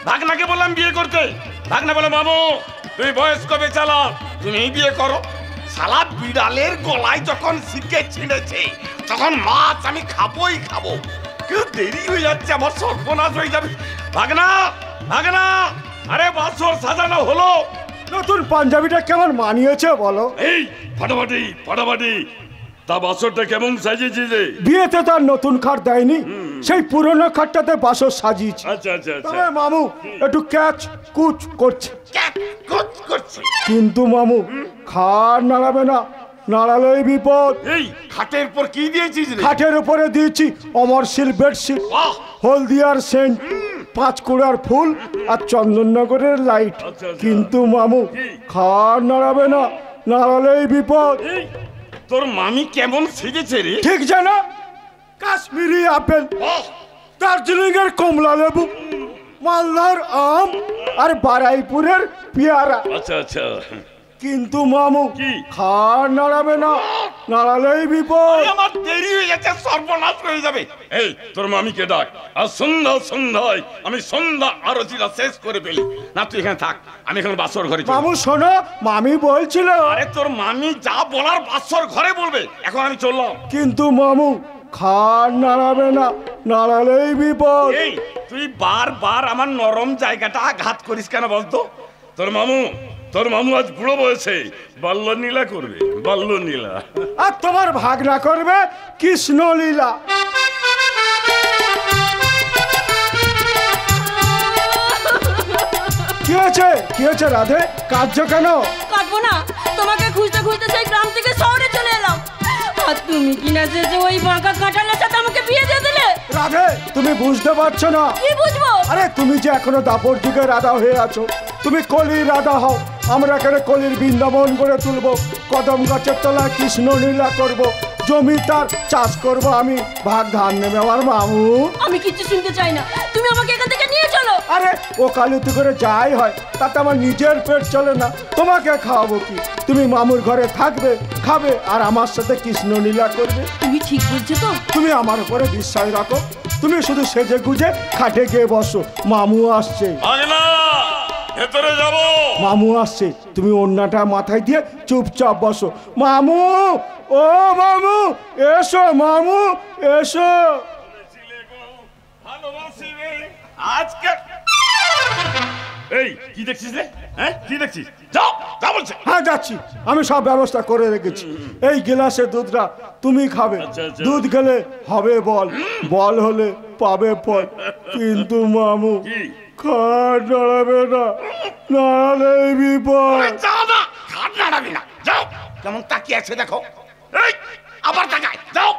ভাগনাকে বললাম বিয়ে করতে, ভাগনা বলে মামু তুই বয়স্ক বেচালা, তুমি বিয়ে করো। শালা বিড়ালের গলায় যখন শিখে ছিঁড়েছে তখন মাছ আমি খাবোই খাবো। কিন্তু দেরি হয়ে যাচ্ছে, আমার সর্বনাশ হয়ে যাবে। ভাগনা ভাগনা, আরে বাসর সাজানো হলো। নতুন পাঞ্জাবিটা কেমন মানিয়েছে বলো? এই ফাটাফাটি ফাটাফাটি, তা বাসরটা কেমন সাজিয়েছি রে? বিয়েতে তো আর নতুন খাট দেয়নি, সেই পুরনো খাটটাতে বাসর সাজিয়েছি। আচ্ছা আচ্ছা আচ্ছা। তবে মামু একটু ক্যাচ কুচ করছে। করছে কিন্তু মামু খাট নাড়াবে না, নাড়ালেই বিপদ। এই খাটের পর কি দিয়েছিস রে? খাটের উপরে দিয়েছি অমরশীল বেডশিট, বাহ! হলদিয়ার সেন্ট, 5 কুড়ার ফুল আর চন্দননগরের লাইট। আচ্ছা, আচ্ছা। কিন্তু মামু খাট নাড়াবে না, নাড়ালেই বিপদ। এই তোর মামি কেমন সেজেছে রে? ঠিক জানা, কাশ্মীরি আপেল, বাহ! দার্জিলিং এর কমলা লেবু, মালদার আম আর বারাইপুরের পেয়ারা। আচ্ছা আচ্ছা। কিন্তু মামু কি? খাট নাড়াবে না, নাড়ালেই বিপদ। এই আমার দেরি হয়ে যাচ্ছে, সর্বনাশ হয়ে যাবে। এই তোর মামিকে ডাক, আর সন্ধ্যায় আমি সন্ধ্যা আরতিটা শেষ করে ফেলি। না তুই এখানে থাক, আমি এখন বাসর ঘরে চলি। মামু শোনো, মামি বলছিল। আরে তোর মামি যা বলার বাসর ঘরে বলবে, এখন আমি চললাম। কিন্তু মামু খাট নাড়াবে না, নাড়ালেই বিপদ। এই তুই বারবার আমার নরম জায়গাটা আঘাত করিস কেন বলতো? তোর মামু আজ বুড়ো বয়সে বাল্যলীলা করবে, বাল্যলীলা। আর তোমার ভাগনা করবে কৃষ্ণলীলা। কি হয়েছে রাধে, কাঁদছো কেন? কাটবো না, তোমাকে খুঁজতে খুঁজতে সেই গ্রাম থেকে শহরে চলে এলাম। আর তুমি কিনা যে ওই বাঁকা কাঁঠালের সাথে আমাকে বিয়ে দিয়ে দিলে। রাধে তুমি বুঝতে পারছো না। কি বুঝবো? আরে তুমি যে এখনো দাপর যুগে রাধা হয়ে আছো, তুমি কলির রাধা হও। আমরা এখানে কলির বৃন্দাবন করে তুলবো, কদম গাছের তলায় কৃষ্ণলীলা করব, জমিদার চাষ করব, আমি ভাগ ধান নেবে আমার মামু। আমি কিছু শুনতে চাই না, তুমি আমাকে এখান থেকে নিয়ে চলো। আরে ও কালিতে করে যাই হয়, তাতে আমার নিজের পেট চলে না, তোমাকে খাওয়াবো কি? তুমি মামুর ঘরে থাকবে, খাবে আর আমার সাথে কৃষ্ণলীলা করবে। তুমি ঠিক বলছো তো? তুমি আমার উপরে বিশ্বাস রাখো, তুমি শুধু সেজে গুজে খাটে গিয়ে বসো, মামু আসছে। ভেতরে যাব। মামু আসছে, তুমি ওন্নাটা মাথায় দিয়ে চুপচাপ বসো। মামু, ও মামু, এসো মামু, এসো। আজকে এই কি দেখছিস রে? হ্যাঁ কি দেখছিস? যাও যা বলছে। হ্যাঁ যাচ্ছি, আমি সব ব্যবস্থা করে রেখেছি। এই গ্লাসে দুধটা তুমি খাবে, আচ্ছা, আচ্ছা। দুধ খেলে হবে বল, বল হলে পাবে ফল। কিন্তু মামু খাট নাড়াবে না, নাড়ালেই বিপদ। যাও না, খাট নাড়াবি না, যাও। কেমন তাকিয়ে আছে দেখো। এই আবার তাকায়, যাও।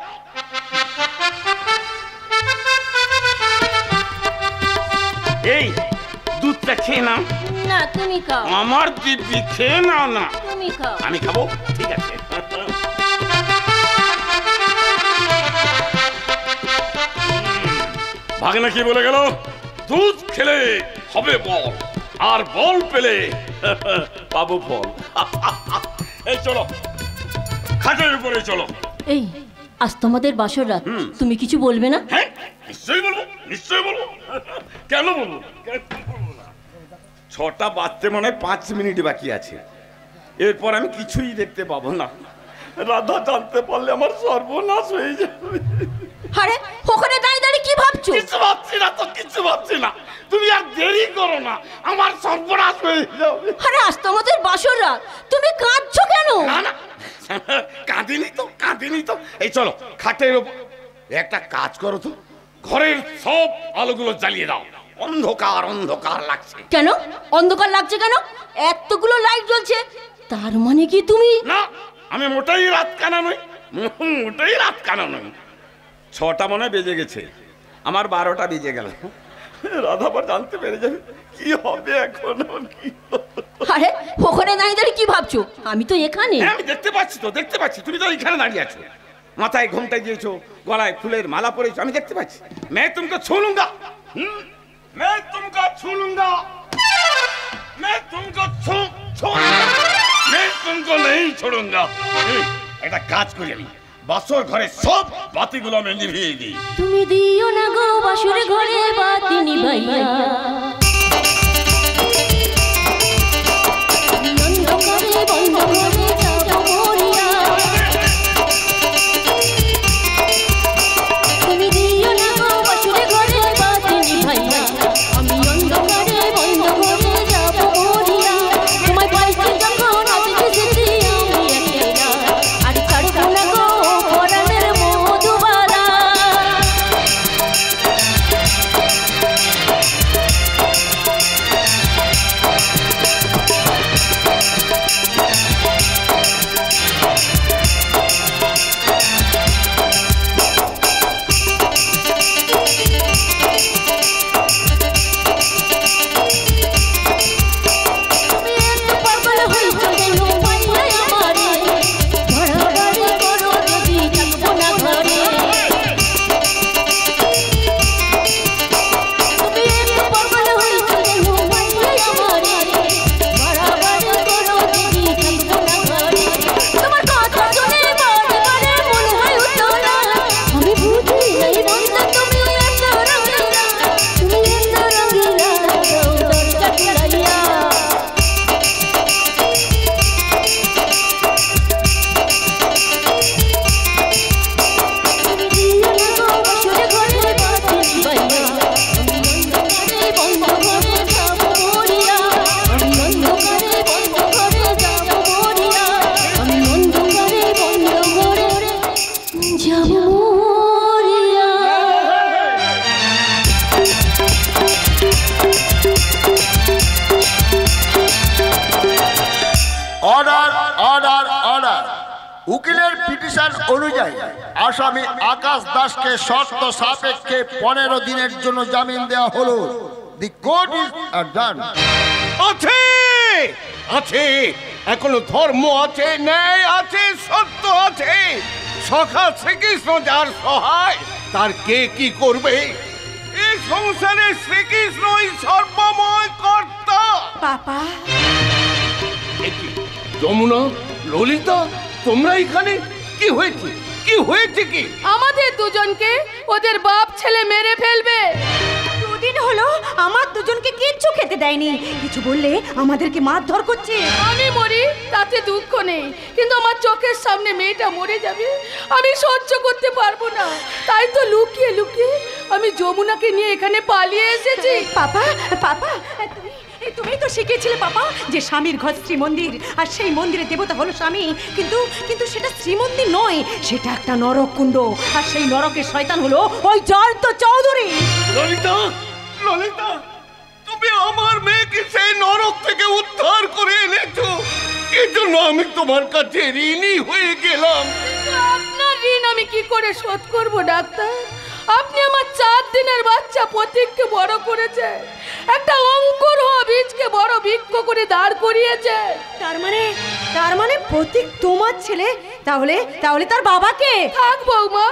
এই দুধটা খেয়ে নাও। না তুমি খাও। আমার দিব্যি খেয়ে নাও না। তুমি খাও। আমি খাবো, ঠিক আছে। ভাগনা কি বলে গেল? দুধ খেলে হবে বল, আর বল পেলে পাবো ফল। এই চলো, খাটের উপরে চলো। এই আজ তোমাদের বাসর রাত, তুমি কিছু বলবে না? হ্যাঁ নিশ্চয়ই বলবো, নিশ্চয়ই বলবো। কেন বলবো? কেন বলবো না? 6টা বাজতে মনে হয় 5 মিনিট বাকি আছে। এরপর আমি কিছুই দেখতে পাবো না। রাধা জানতে পারলে আমার সর্বনাশ হয়ে যাবে। আরে ওখানে দাঁড়িয়ে দাঁড়িয়ে কি ভাবছো? কিছু ভাবছি না তো, কিছু ভাবছি না। তুমি আর দেরি করো না, আমার সর্বনাশ হয়ে যাবে। আরে আজ তোমাদের বাসর রাত, তুমি কাঁদছো কেন? না না, কাঁদিনি তো, কাঁদিনি তো। এই চলো খাটের উপর। একটা কাজ করো তো, ঘরের সব আলোগুলো জ্বালিয়ে দাও, অন্ধকার অন্ধকার লাগছে। কেন অন্ধকার লাগছে কেন? এতগুলো লাইট জ্বলছে, তার মানে কি তুমি? না, আমি মোটেই রাত কানা নই, মোটেই রাত কানা নই। 6টা মনে বেজে গেছে, আমার 12টা বেজে গেল। রাধাবার জানতে পেরে যাবে, কি হবে এখন? আরে ওখানে দাঁড়িয়ে দাঁড়িয়ে কি ভাবছো? আমি তো এখানে। আমি দেখতে পাচ্ছি তো, দেখতে পাচ্ছি, তুমি তো এখানে দাঁড়িয়ে আছো, মাথায় ঘোমটা দিয়েছো, গলায় ফুলের মালা পরেছো, আমি দেখতে পাচ্ছি। मैं तुमको छू लूंगा, मैं तुमको छू लूंगा, मैं तुमको मैं तुमको नहीं छोड़ूंगा। একটা কাজ করি, আমি বাসর ঘরে সব বাতিগুলো আমি নিভিয়ে দিই। তুমি দিও না গো বাসর ঘরে বাতি নিভাইয়া, অন্ধকারে বন্ধ করে যাব মরিয়া। তুমি দিও না গো বাসর ঘরে বাতি নিভাইয়া, আমি অন্ধকারে বন্ধ করে যাব মরিয়া। তোমায় পাইছি যখন আসতে যেতে আমি একলা, আর ছাড়বো না গো পরাণের মধুবালা। উকিলের পিটিশন অনুযায়ী আসামি আকাশ দাসকে শর্ত সাপেক্ষে 15 দিনের জন্য জামিন দেওয়া হলো। The court is adjourn. আছে আছে, এখনো ধর্ম আছে, ন্যায় আছে, সত্য আছে। সখা শ্রীকৃষ্ণ যার সহায়, তার কে কি করবে? এই সংসারে শ্রীকৃষ্ণই সর্বময় কর্তা। পাপা, যমুনা, ললিতা, তোমরা এখানে? কি হয়েছে, কি হয়েছে? কি আমাদের দুজনকে ওদের বাপ ছেলে মেরে ফেলবে। দুদিন হলো আমার দুজনকে কিচ্ছু খেতে দেয়নি, কিছু বললে আমাদেরকে মারধর করছে। আমি মরি তাতে দুঃখ নেই, কিন্তু আমার চোখের সামনে মেয়েটা মরে যাবে, আমি সহ্য করতে পারবো না। তাই তো লুকিয়ে লুকিয়ে আমি যমুনাকে নিয়ে এখানে পালিয়ে এসেছি। পাপা, পাপা, তুমি তো শিখেছিলে পাপা যে স্বামীর ঘর শ্রীমন্দির, আর সেই মন্দিরের দেবতা হলো স্বামী। কিন্তু কিন্তু সেটা শ্রীমন্দির নয়, সেটা একটা নরক কুণ্ড, আর সেই নরকের শয়তান হলো ওই জয়ন্ত চৌধুরী। ললিতা, ললিতা, তুমি আমার মেয়েকে সেই নরক থেকে উদ্ধার করে এনেছো, এর জন্য আমি তোমার কাছে ঋণী হয়ে গেলাম। আপনার ঋণ আমি কি করে শোধ করব ডাক্তার? আপনি আমার 4 দিনের বাচ্চা প্রতীককে বড় করেছে, একটা অঙ্কুর হওয়া বীজকে বড় বৃক্ষ করে দাঁড় করিয়েছে। তার মানে প্রতীক তোমার ছেলে? তাহলে তাহলে তার বাবাকে? থাক বৌমা,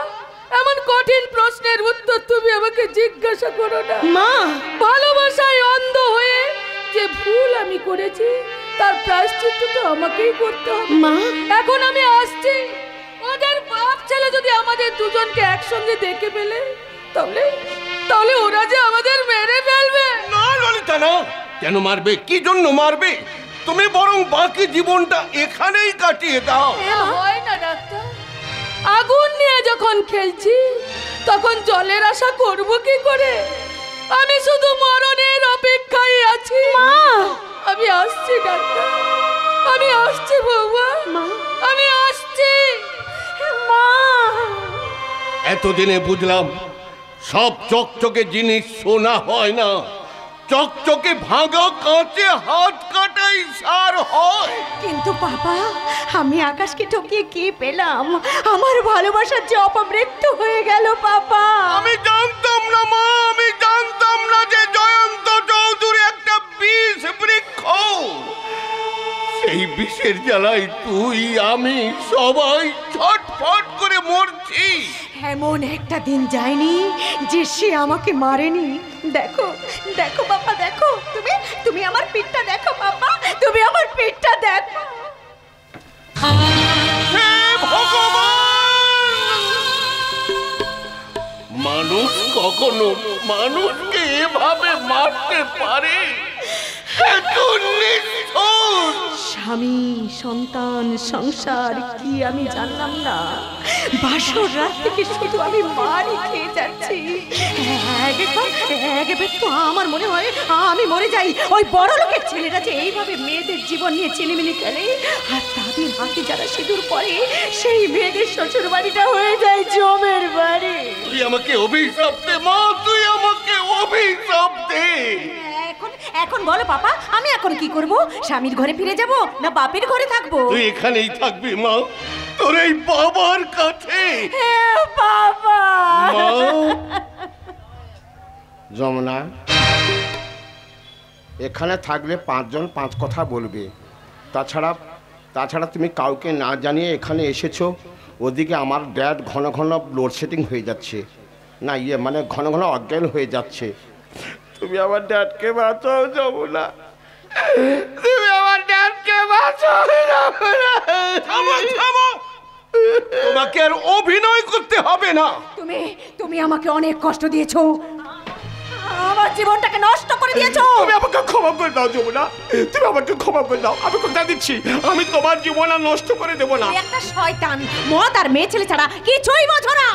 এমন কঠিন প্রশ্নের উত্তর তুমি আমাকে জিজ্ঞাসা করো না। মা, ভালোবাসায় অন্ধ হয়ে যে ভুল আমি করেছি তার প্রায়শ্চিত্ত তো আমাকেই করতে হবে। মা, এখন আমি আসছি। ওদের বাপ ছেলে যদি আমাদের দুজনকে একসঙ্গে দেখে ফেলে, তাহলে ওরা যে আমাদের মেরে ফেলবে। না ললিতা, না। কেন মারবে? কি জন্য মারবে? তুমি বরং বাকি জীবনটা এখানেই কাটিয়ে দাও। হয় না ডাক্তার, আগুন নিয়ে যখন খেলছি তখন জলের আশা করব কি করে? আমি শুধু মরণের অপেক্ষায় আছি। মা, আমি আসছি ডাক্তার, আমি আসছি বৌমা, আমি আসছি। মা, এত এতদিনে বুঝলাম সব চকচকে জিনিস সোনা হয় না, চকচকে ভাঙা কাঁচে হাত কাটাই সার হয়। কিন্তু বাবা, আমি আকাশকে ঠকিয়ে কি পেলাম? আমার ভালোবাসার যে অপমৃত্যু হয়ে গেল বাবা। আমি জানতাম না মা, আমি জানতাম না যে জয়ন্ত চৌধুরী একটা বিষ বৃক্ষ। সেই বিষের জ্বালায় তুই আমি সবাই ছটফট করে মরছি। এমন একটা দিন যায়নি যে সে আমাকে মারেনি। দেখো দেখো বাবা, দেখো, তুমি তুমি আমার পিঠটা দেখো বাবা, তুমি আমার পিঠটা দেখো। হে ভগবান! মানুষ কখনো মানুষকে এভাবে মারতে পারে? এত নিষ্ঠুর! স্বামী, সন্তান, সংসার কি আমি জানলাম না? বাসর রাত থেকে শুধু আমি মারই খেয়ে যাচ্ছি। একবার তো আমার মনে হয় আমি মরে যাই। ওই বড় লোকের ছেলেরা যে এইভাবে মেয়েদের জীবন নিয়ে চিনিমিনি খেলে, আর তাদের হাতে যারা সিঁদুর পরে, সেই মেয়েদের শ্বশুর বাড়িটা হয়ে যায় জমের বাড়ি। তুই আমাকে অভিশাপ দে মা, তুই আমাকে অভিশাপ দে। এখন বলো পাপা, আমি এখন কি করব? স্বামীর ঘরে ফিরে যাব না বাপের ঘরে থাকবো? তুই এখানেই থাকবি মা, তোর এই বাবার কাছে। বাবা! যমুনা, এখানে থাকলে 5 জন 5 কথা বলবে। তাছাড়া তুমি কাউকে না জানিয়ে এখানে এসেছো। ওদিকে আমার ড্যাড ঘন ঘন লোডশেডিং হয়ে যাচ্ছে, না মানে ঘন ঘন অজ্ঞান হয়ে যাচ্ছে। তুমি আমার ড্যাডকে বাঁচাও যমুনা, তুমি আমার ড্যাডকে বাঁচাও যমুনা। তোমাকে আর অভিনয় করতে হবে না। তুমি আমাকে অনেক কষ্ট দিয়েছো, আমার জীবনটাকে নষ্ট করে দিয়েছো। তুমি আমাকে ক্ষমা করে দাও যমুনা, তুমি আমাকে ক্ষমা করে দাও। আমি কথা দিচ্ছি, আমি তোমার জীবন আর নষ্ট করে দেবো না। একটা শয়তান, মদ আর মেয়ে ছেলে ছাড়া কিছুই বোঝো না।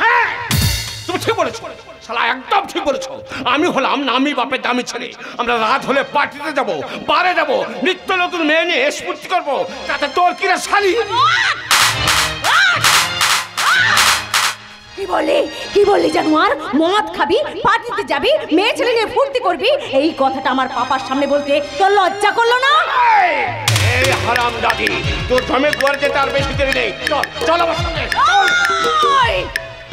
তুমি ঠিক বলেছো শালা, একদম ঠিক বলেছো। আমি হলাম নামি বাপের দামি ছেলে। আমরা রাত হলে পার্টিতে যাব, বারে যাব, নিত্য নতুন মেয়ে নিয়ে স্ফূর্তি করবো। তাতে তোর কিনা শালি? কি বললি জানোয়ার? মদ খাবি, পার্টিতে যাবি, মেয়ে ছেলে নিয়ে ফুর্তি করবি, এই কথাটা আমার পাপার সামনে বলতে তোর লজ্জা করলো না? এই হারামজাদি, তোর জমে ঘর যেতে আর বেশি দেরি নেই। চল আমার সঙ্গে।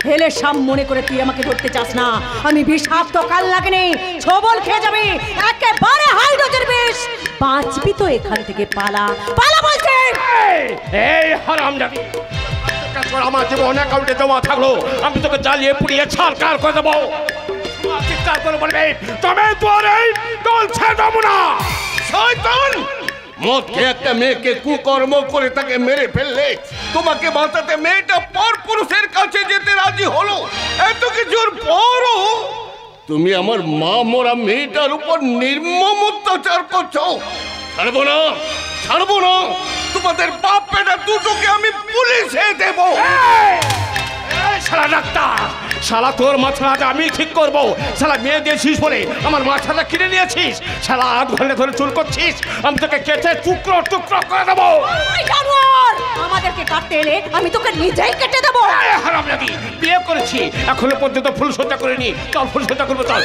হেলে সাম মনে করে তুই আমাকে ধরতে চাস না। আমি বিষাক্ত, কাল লাগেনি, ছবল খেয়ে যাবি, একেবারে হাই ডোজের বিষ। বাঁচবি তো এখান থেকে পালা, পালা বলছে। এই হারামজাদি, আমার জীবন অ্যাকাউন্টে জমা থাকলো, আমি তোকে জ্বালিয়ে পুড়িয়ে ছাড়কার করে দেবো। চিৎকার করে বলবে, তবে তোর এই চলছে যমুনা। শয়তান! মদ খেয়ে একটা মেয়েকে কুকর্ম করে তাকে মেরে ফেললে, তোমাকে বাঁচাতে মেয়েটা পর পুরুষের কাছে যেতে রাজি হলো। এত কিছুর পরও তুমি আমার মা মরা মেয়েটার উপর নির্মম অত্যাচার করছো। ছাড়বো না, ছাড়বো না। তোমাদের বাপ বেটা দুটোকে আমি পুলিশে দেব। শালা ডাক্তার, শালা তোর মাথাটা আমি ঠিক করবো। শালা মেয়ে দিয়েছিস বলে আমার মাথাটা কিনে নিয়েছিস। শালা 8 ঘন্টা ধরে চুল করছিস, আমি তোকে কেটে টুকরো টুকরো করে দেবো। আমাদেরকে কাটতে এলে আমি তোকে নিজেই কেটে দেবো। হারামজাদি, বিয়ে করেছি, এখনো পর্যন্ত ফুলসজ্জা করিনি। চল ফুলসজ্জা করবো, চল।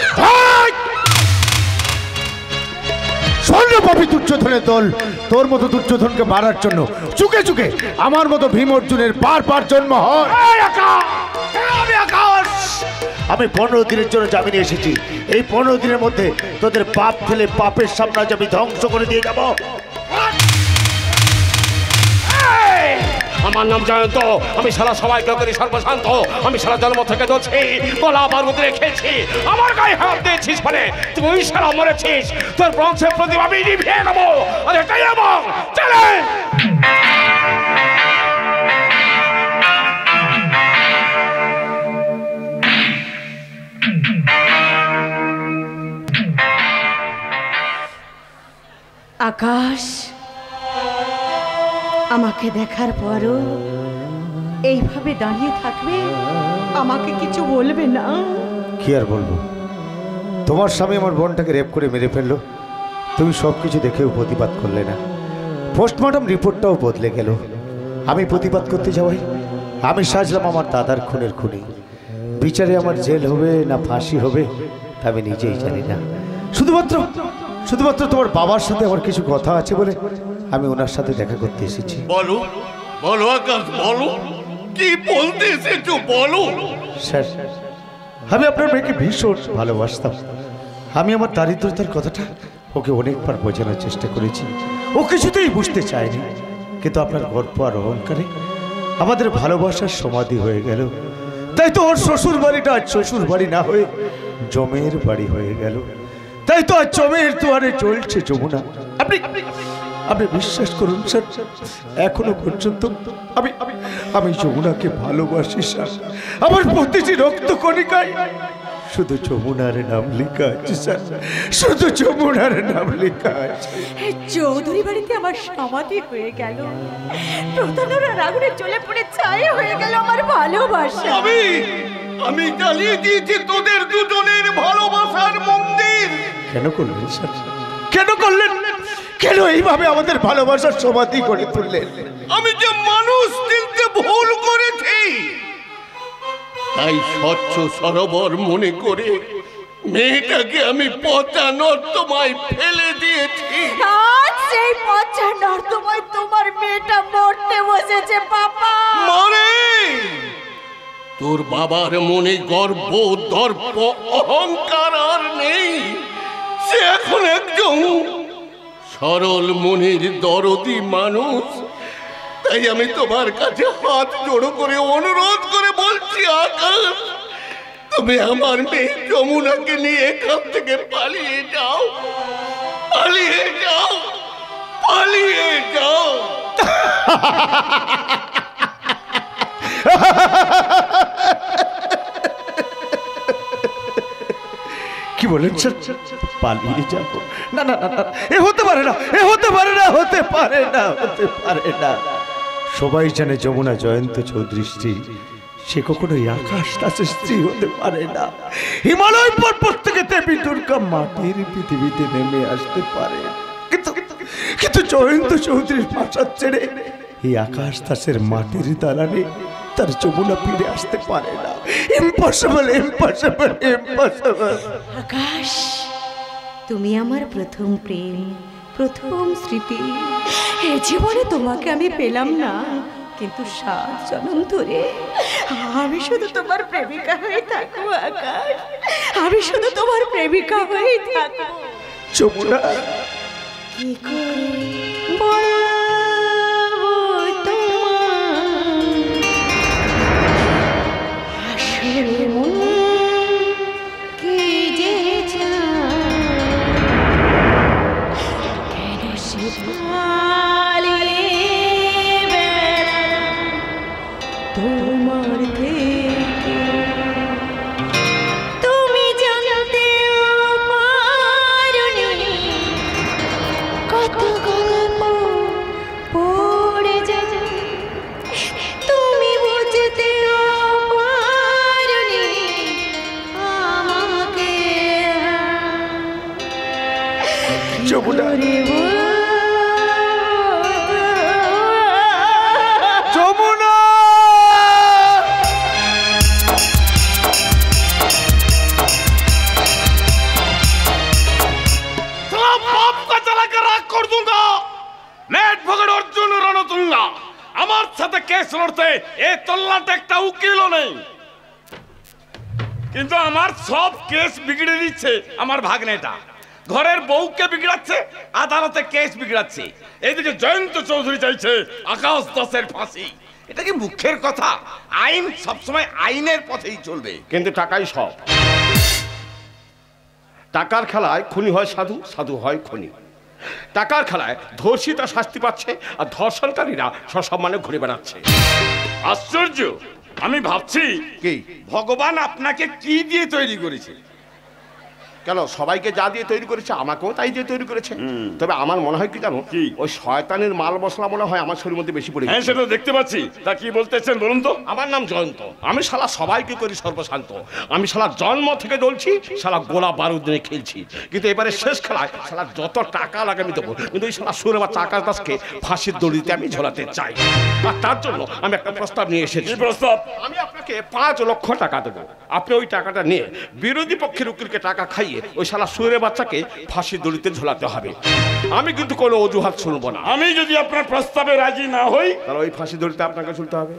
স্বর্ণপাপী দুর্যোধনের দল তোর মতো দুর্যোধনকে মারার জন্য চুকে চুকে আমার মতো ভীম অর্জুনের বার জন্ম হয়। আমি 15 দিনের জন্য জামিনে এসেছি। এই 15 দিনের মধ্যে তোদের পাপ ফেলে পাপের সাম্রাজ্য আমি ধ্বংস করে দিয়ে যাব। আমার নাম জয়ন্ত, আমি শালা সবাইকে করি সর্বশান্ত। আমি শালা জন্ম থেকে দোষী, গলা বারুদ রেখেছি। আমার গায়ে হাত দিয়েছিস বলে তুই শালা মরেছিস। তোর বংশের প্রতিভা আমি নিভিয়ে নেবো। আরে তাই এবং চলে আকাশ আমাকে দেখার পরও এইভাবে দাঁড়িয়ে থাকবে, আমাকে কিছু বলবে না? কি আর বলবো, তোমার স্বামী আমার বোনটাকে রেপ করে মেরে ফেললো, তুমি সব কিছু দেখেও প্রতিবাদ করলে না। পোস্টমর্টম রিপোর্টটাও বদলে গেল। আমি প্রতিবাদ করতে যাওয়াই আমি সাজলাম আমার দাদার খুনের খুনি। বিচারে আমার জেল হবে না ফাঁসি হবে তা আমি নিজেই জানি না। শুধুমাত্র শুধুমাত্র তোমার বাবার সাথে আমার কিছু কথা আছে বলে আমি ওনার সাথে দেখা করতে এসেছি। বলো বলো আকাশ, বলো কি বলতে এসেছো বলো। স্যার, আমি আপনার মেয়েকে ভীষণ ভালোবাসতাম। আমি আমার দারিদ্রতার কথাটা ওকে অনেকবার বোঝানোর চেষ্টা করেছি, ও কিছুতেই বুঝতে চায়নি। কিন্তু আপনার গর্ব আর অহংকারে আমাদের ভালোবাসার সমাধি হয়ে গেল। তাই তো ওর শ্বশুর বাড়িটা আজ শ্বশুর বাড়ি না হয়ে জমের বাড়ি হয়ে গেল। তাই তো আজ জমের দুয়ারে চলছে যমুনা। আপনি আপনি বিশ্বাস করুন স্যার, এখনো পর্যন্ত আমি আমি যমুনাকে ভালোবাসি স্যার। আমার প্রতিটি রক্ত কণিকায় শুধু যমুনার নাম লেখা আছে স্যার, শুধু যমুনার নাম লেখা আছে। চৌধুরী বাড়িতে আমার সমাধি হয়ে গেল, প্রতারণার আগুনে জ্বলে পড়ে ছাই হয়ে গেল আমার ভালোবাসা। আমি জ্বালিয়ে দিয়েছি তোদের দুজনের ভালোবাসার মন্দির। কেন করলেন স্যার? কেন করলেন? কেন এইভাবে আমাদের ভালোবাসার সমাধি করে তুললেন? আমি যে মানুষ চিনতে ভুল করেছি, তাই স্বচ্ছ সরোবর মনে করে মেয়েটাকে আমি পচা নর্দমায় ফেলে দিয়েছি। আজ সেই পচা নর্দমায় তোমার মেয়েটা মরতে বসেছে বাবা। মানে তোর বাবার মনে গর্ব, দর্প, অহংকার আর নেই। সে এখন একজন সরল মনের দরদি মানুষ। তাই আমি তোমার কাছে হাত জোড়ো করে অনুরোধ করে বলছি, আকাশ, তুমি আমার মেয়ে যমুনাকে নিয়ে এখান থেকে পালিয়ে যাও, পালিয়ে যাও, পালিয়ে যাও। কি বলেন স্যার? পালিয়ে যাব? না না না, এ হতে পারে না, এ হতে পারে না, হতে পারে না, হতে পারে না। সবাই জানে যমুনা জয়ন্ত চৌধুরীর স্ত্রী, সে কখনোই আকাশ দাসের স্ত্রী হতে পারে না। হিমালয় পর্বত থেকে দেবী দুর্গা মাটির পৃথিবীতে নেমে আসতে পারে, কিন্তু কিন্তু জয়ন্ত চৌধুরীর প্রাসাদ ছেড়ে এই আকাশ দাসের মাটির দালানে তার যমুনা ফিরে আসতে পারে না। Impossible, impossible, impossible. আকাশ, তুমি আমার প্রথম প্রেম, প্রথম স্মৃতি। এ জীবনে তোমাকে আমি পেলাম না, কিন্তু 7 জন্ম ধরে আমি শুধু তোমার প্রেমিকা হয়ে থাকবো। আকাশ, আমি শুধু তোমার প্রেমিকা হয়ে থাকবো। যমুনা, কি করে বলবো তোমার আসলে মন কি যে কেন সে পালিয়ে বেড়ায় তোমার থেকে। তুমি জানতে পারোনি কত গল্প পড়ে যায়, তুমি বুঝতে পারোনি আমাকে। যমুনা, যমুনা। আমার সাথে কেস লড়তে এ তল্লাটে একটা উকিলও নেই, কিন্তু আমার সব কেস বিগড়ে দিচ্ছে আমার ভাগ্নেটা। ঘরের বউকে বিগড়াচ্ছে, আদালতে কেস বিগড়াচ্ছে। এইদিকে জয়ন্ত চৌধুরী চাইছে আকাশ দাসের ফাঁসি। এটা কি মুখের কথা? আইন সবসময় আইনের পথেই চলবে, কিন্তু টাকাই সব। টাকার খেলায় খুনি হয় সাধু, সাধু হয় খুনি। টাকার খেলায় ধর্ষিতা শাস্তি পাচ্ছে আর ধর্ষণকারীরা সসম্মানে ঘুরে বেড়াচ্ছে। আশ্চর্য! আমি ভাবছি কি ভগবান আপনাকে কি দিয়ে তৈরি করেছে। কেন সবাইকে যা দিয়ে তৈরি করেছে আমাকেও তাই দিয়ে তৈরি করেছে। তবে আমার মনে হয় কি জানো, ওই শয়তানের মাল মশলা মনে হয় আমার শরীরের মধ্যে বেশি পড়ে হ্যাঁ গেছে। সেটা দেখতে পাচ্ছি। তা কি বলতেছেন বলুন তো? আমার নাম জয়ন্ত, আমি শালা সবাইকে করি সর্বশান্ত। আমি শালা জন্ম থেকে জ্বলছি, শালা গোলা বারুদ নিয়ে খেলছি, কিন্তু এবারে শেষ খেলায় শালা যত টাকা লাগে আমি দেবো, কিন্তু এই শালা সুরে বা চাকার দাসকে ফাঁসির দড়িতে আমি ঝোলাতে চাই। আর তার জন্য আমি একটা প্রস্তাব নিয়ে এসেছি। প্রস্তাব? আমি আপনাকে 5 লক্ষ টাকা দেবো। আপনি ওই টাকাটা নিয়ে বিরোধী পক্ষের উকিলকে টাকা খাইয়ে ওই শালা সুরে বাচ্চাকে ফাঁসির দড়িতে ঝোলাতে হবে। আমি কিন্তু কোনো অজুহাত শুনবো না। আমি যদি আপনার প্রস্তাবে রাজি না হই তাহলে ওই ফাঁসির দড়িতে আপনাকে ঝুলতে হবে।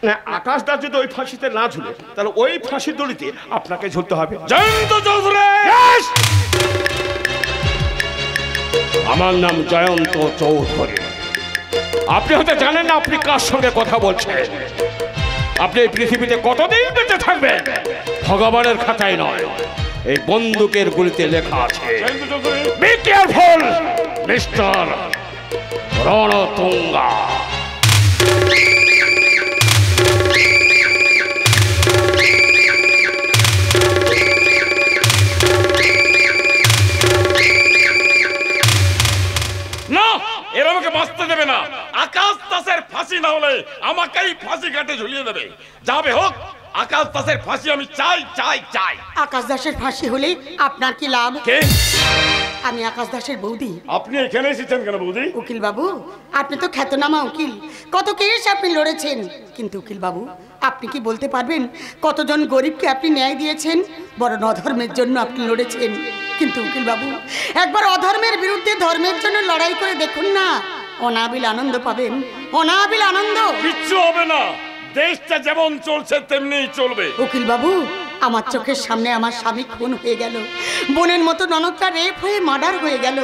না, আকাশ দাস যদি ওই ফাঁসিতে না ঝুলে তাহলে ওই ফাঁসির দড়িতে আপনাকে ঝুলতে হবে। জয়ন্ত চৌধুরী! আমার নাম জয়ন্ত চৌধুরী। আপনি হয়তো জানেন না আপনি কার সঙ্গে কথা বলছেন। আপনি এই পৃথিবীতে কতদিন বেঁচে থাকবেন ভগবানের খাতায় নয়, এই বন্দুকের গুলিতে লেখা আছে। Be careful mister Ranatunga. না, এরা আমাকে বাঁচতে দেবে না। আকাশ দাসের ফাঁসি না হলে আমাকেই ফাঁসি কাটে ঝুলিয়ে দেবে। যাবে হোক, আকাশ দাসের ফাঁসি আমি চাই চাই চাই। আকাশ দাসের ফাঁসি হলে আপনার কি লাভ? কে? আমি আকাশ দাসের বৌদি। আপনি এখানে এসেছেন কেন বৌদি? উকিল বাবু, আপনি তো খ্যাতনামা উকিল, কত কেস আপনি লড়েছেন, কিন্তু উকিল বাবু আপনি কি বলতে পারবেন কতজন গরিবকে আপনি ন্যায় দিয়েছেন? বড় অধর্মের জন্য আপনি লড়েছেন, কিন্তু উকিল বাবু একবার অধর্মের বিরুদ্ধে ধর্মের জন্য লড়াই করে দেখুন না, অনাবিল আনন্দ পাবেন, অনাবিল আনন্দ। কিচ্ছু হবে না, দেশটা যেমন চলছে তেমনিই চলবে। উকিল বাবু, আমার চোখের সামনে আমার স্বামী খুন হয়ে গেল, বোনের মতো ননদটা রেপ হয়ে মার্ডার হয়ে গেল,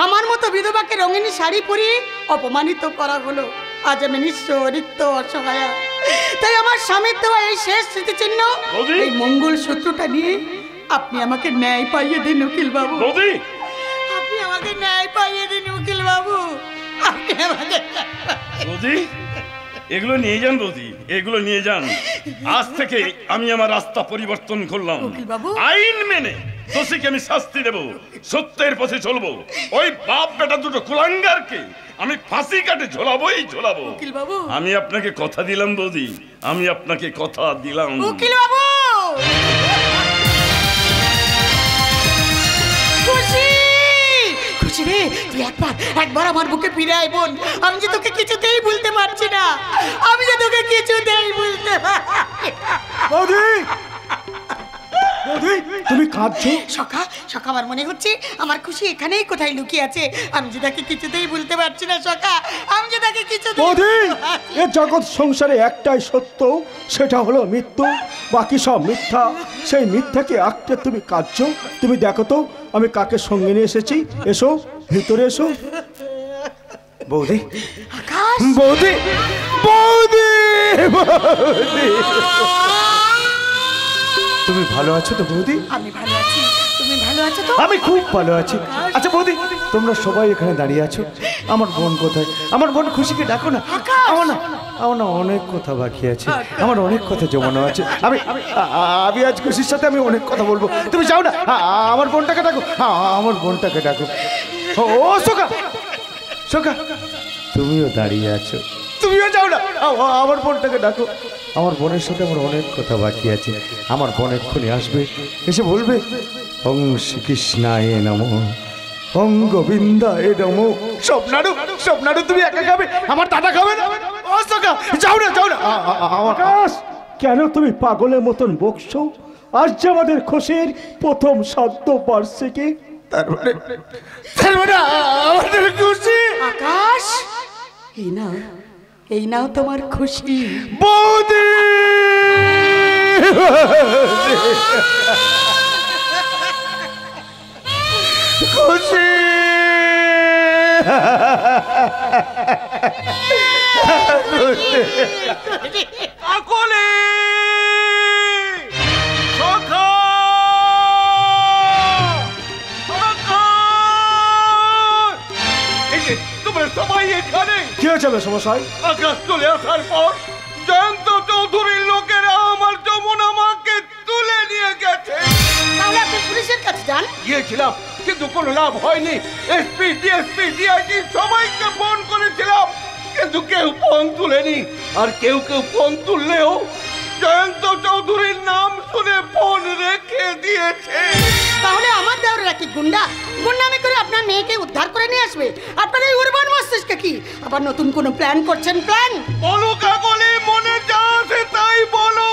আমার মতো বিধবাকে রঙিনী শাড়ি পরিয়ে অপমানিত করা হলো। আজ আমি নিঃস্ব রিক্ত অসহায়া, তাই আমার স্বামীর দেওয়া এই শেষ স্মৃতিচিহ্ন, এই মঙ্গল সূত্রটা নিয়ে আপনি আমাকে ন্যায় পাইয়ে দিন উকিল বাবু। আপনি আমাকে ন্যায় পাইয়ে দিন উকিল বাবু, আপনি আমাকে। বৌদি, এগুলো নিয়ে যান বৌদি, এগুলো নিয়ে যান। আজ থেকে আমি আমার রাস্তা পরিবর্তন করলাম। আইন মেনে দোষীকে আমি শাস্তি দেব, সত্যের পথে চলবো। ওই বাপ বেটা দুটো কুলাঙ্গারকে আমি ফাঁসি কাটে ঝোলাবোই ঝোলাবো। আমি আপনাকে কথা দিলাম বৌদি, আমি আপনাকে কথা দিলাম। উকিল বাবু, খুশি খুশি রে, তুই একবার আমার বুকে ফিরে আয় বোন। আমি যে তোকে কিছুতেই ভুলতে পারছি না, আমি যে তোকে কিছুতেই ভুলতে পারছি না। বৌদি, বৌদি, তুমি কাঁদছো? সখা সখা, আমার মনে হচ্ছে আমার খুশি এখানেই কোথায় লুকিয়ে আছে, আমি যে তাকে কিছুতেই ভুলতে পারছি না সখা, আমি যে তাকে কিছুতেই। বৌদি, এ জগৎ সংসারে একটাই সত্য, সেটা হলো মৃত্যু, বাকি সব মিথ্যা। সেই মিথ্যাকে আঁকতে তুমি কাঁদছো? তুমি দেখো তো আমি কাকে সঙ্গে নিয়ে এসেছি। এসো ভিতরে এসো। বৌদি, বৌদি, বৌদি, বৌদি, তুমি ভালো আছো তো বৌদি? আমি ভালো আছি, তুমি ভালো আছো তো? আমি খুব ভালো আছি। আচ্ছা বৌদি, তোমরা সবাই এখানে দাঁড়িয়ে আছো, আমার বোন কোথায়? আমার বোন খুশিকে ডাকো না। আমার না অনেক কথা বাকি আছে, আমার অনেক কথা জমানো আছে। আমি আজ খুশির সাথে আমি অনেক কথা বলবো, তুমি যাও না, আমার বোনটাকে ডাকো, আমার বোনটাকে ডাকো। ও সোকা, সোকা, তুমিও দাঁড়িয়ে আছো, তুমিও যাও না, আমার বোনটাকে ডাকো। আমার বোনের সাথে আমার অনেক কথা বাকি আছে। আমার বোন এক্ষুনি আসবে, এসে বলবে ওং শ্রীকৃষ্ণায় নমঃ, ওং গোবিন্দায় নমঃ। স্বপ্নারু, স্বপ্নারু, তুমি একা খাবে, আমার দাদা খাবে না? ও সোকা, যাও না, যাও না। আকাশ, কেন তুমি পাগলের মতন বকছো? আজ যে আমাদের খুশির প্রথম শ্রাদ্ধ বার্ষিকী, তার মানে আমাদের খুশি। আকাশ, এই নাও তোমার খুশি। বৌদি, খুশি, আকলে সখা, এই যে তোমরা সবাই এখানে। কি হয়েছে সমস্যায়? আকাশ চলে আসার পর জয়ন্ত চৌধুরীর লোকেরা আমার যমুনা মাকে তুলে নিয়ে গেছে। যান? গিয়েছিলাম, কিন্তু কোনো লাভ হয়নি। এসপি, ডিএসপি, ডিআইজি সবাইকে ফোন করেছিলাম, কিন্তু কেউ ফোন তুলেনি। আর কেউ কেউ ফোন তুললেও জয়ন্ত চৌধুরীর নাম শুনে ফোন রেখে দিয়েছে। তাহলে আমার দেওরেরা কি গুন্ডা? গুন্ডামি করে আপনার মেয়েকে উদ্ধার করে নিয়ে আসবে? আপনার এই উর্বর মস্তিষ্কে কি আবার নতুন কোনো প্ল্যান করছেন? প্ল্যান বলো কাকলি, মনে যা আছে তাই বলো,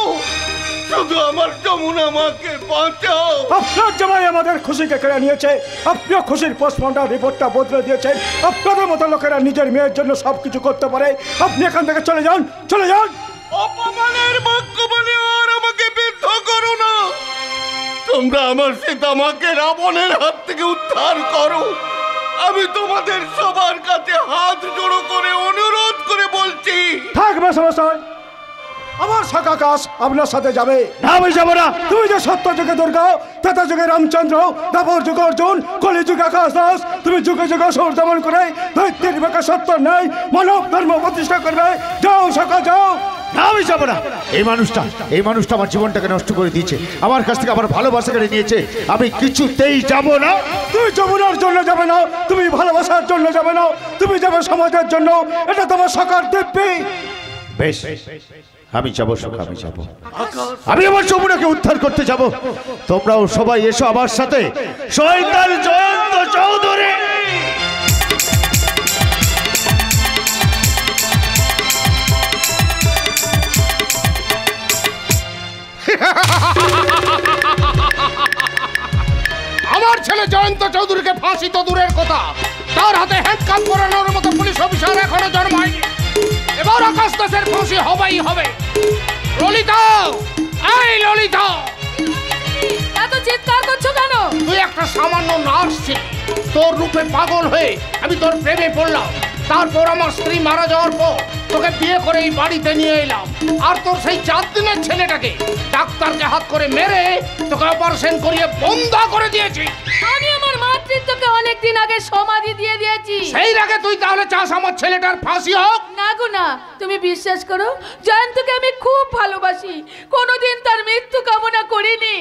শুধু আমার যমুনা মাকে বাঁচাও। আপনার জামাই আমাদের খুশিকে কেড়ে নিয়েছে, আপনিও খুশির পোস্টমর্টম রিপোর্টটা বদলে দিয়েছেন। আপনাদের মতো লোকেরা নিজের মেয়ের জন্য সবকিছু করতে পারে। আপনি এখান থেকে চলে যান, চলে যান। অপমানের বাক্য বলে আর আমাকে বিদ্ধ করো না। তোমরা আমার সীতামাকে রাবণের হাত থেকে উদ্ধার করো। আমি তোমাদের সবার কাছে হাত জোড়ো করে অনুরোধ করে বলছি। থাকবে সমস্যায় আমার শাখা কাজ আপনার সাথে যাবে। না আমি যাবো না। তুমি যে সত্য যুগে দুর্গা, তেতা যুগে রামচন্দ্র, দাপর যুগে অর্জুন, কলি যুগে আকাশ দাস, তুমি যুগে যুগে সুর দমন করে দৈত্যের বেকে সত্য নেই মানব ধর্ম প্রতিষ্ঠা করবে। যাও শাখা, যাও। না আমি যাবো না। এই মানুষটা আমার জীবনটাকে নষ্ট করে দিয়েছে, আমার কাছ থেকে আমার ভালোবাসা কেড়ে নিয়েছে। আমি কিছুতেই যাব না। তুমি যমুনার জন্য যাবে না, তুমি ভালোবাসার জন্য যাবে না, তুমি যাবে সমাজের জন্য। এটা তোমার সকার দিব্যি। বেশ, আমি যাবো সখা, আমি যাবো। আমি আমার যমুনাকে উদ্ধার করতে যাব। তোমরাও সবাই এসো আমার সাথে। শয়তান জয়ন্ত চৌধুরী। আমার ছেলে জয়ন্ত চৌধুরীকে ফাঁসি তো দূরের কথা, তার হাতে হ্যান্ডকাপ করানোর মতো পুলিশ অফিসার এখনো জন্মায়নি। এবার আকাশ দাসের ফাঁসি হবেই হবে। ললিতা, এই ললিতা, এত চিৎকার করছো কেন? তুই একটা সামান্য নার্স ছিলি, তোর রূপে পাগল হয়ে আমি তোর প্রেমে পড়লাম। তারপর আমার স্ত্রী মারা যাওয়ার পর তোকে বিয়ে করে এই বাড়িতে নিয়ে এলাম। আর তোর সেই 4 দিনের ছেলেটাকে ডাক্তারকে হাত করে মেরে তোকে অপারেশন করিয়ে বন্ধ করে দিয়েছি। আমি আমার মাতৃত্বকে অনেকদিন আগে সমাধি দিয়ে দিয়েছি। সেই আগে তুই তাহলে চাস আমার ছেলেটার ফাঁসি হোক? না গো না, তুমি বিশ্বাস করো, জয়ন্তকে আমি খুব ভালোবাসি, কোনোদিন তার মৃত্যু কামনা করিনি।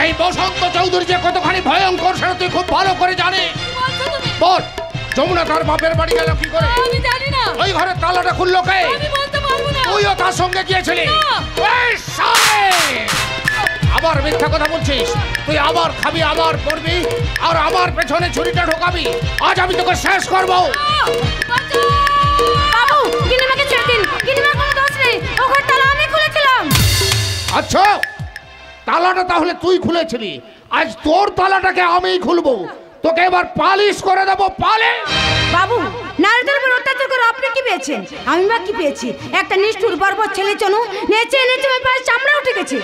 এই বসন্ত চৌধুরী যে কতখানি ভয়ঙ্কর সেটা তুই খুব ভালো করে জানিস। বল, যমুনা তার বাপের বাড়ি গেল কি করে? আমি জানি না। ওই ঘরের তালাটা খুললো কে? আমি বলতে পারবো না। তুইও তার সঙ্গে গিয়েছিলি? এই শালা! আবার মিথ্যা কথা বলছিস। তুই আবার খাবি, আবার পড়বি, আর আমার পেছনে ছুরিটা ঢোকাবি। আজ আমি তোকে শেষ করবো। বাবু, গিনিমাকে ছেড়ে দিন। গিনিমার কোনো দোষ নেই, ও ঘর তালা আমি খুলেছিলাম। আচ্ছা, তালাটা তাহলে তুই খুলেছিলি, আজ তোর তালাটাকে আমিই খুলবো। তোকে এবার পালিশ করে দেবো, পালিশ। বাবু, নারীদের উপর অত্যাচার করে আপনি কি পেয়েছেন? আমি বা কি পেয়েছি? একটা নিষ্ঠুর বর্বর ছেলে চনু নেচে নেচে আমার পায়ে চামড়া উঠে গেছে।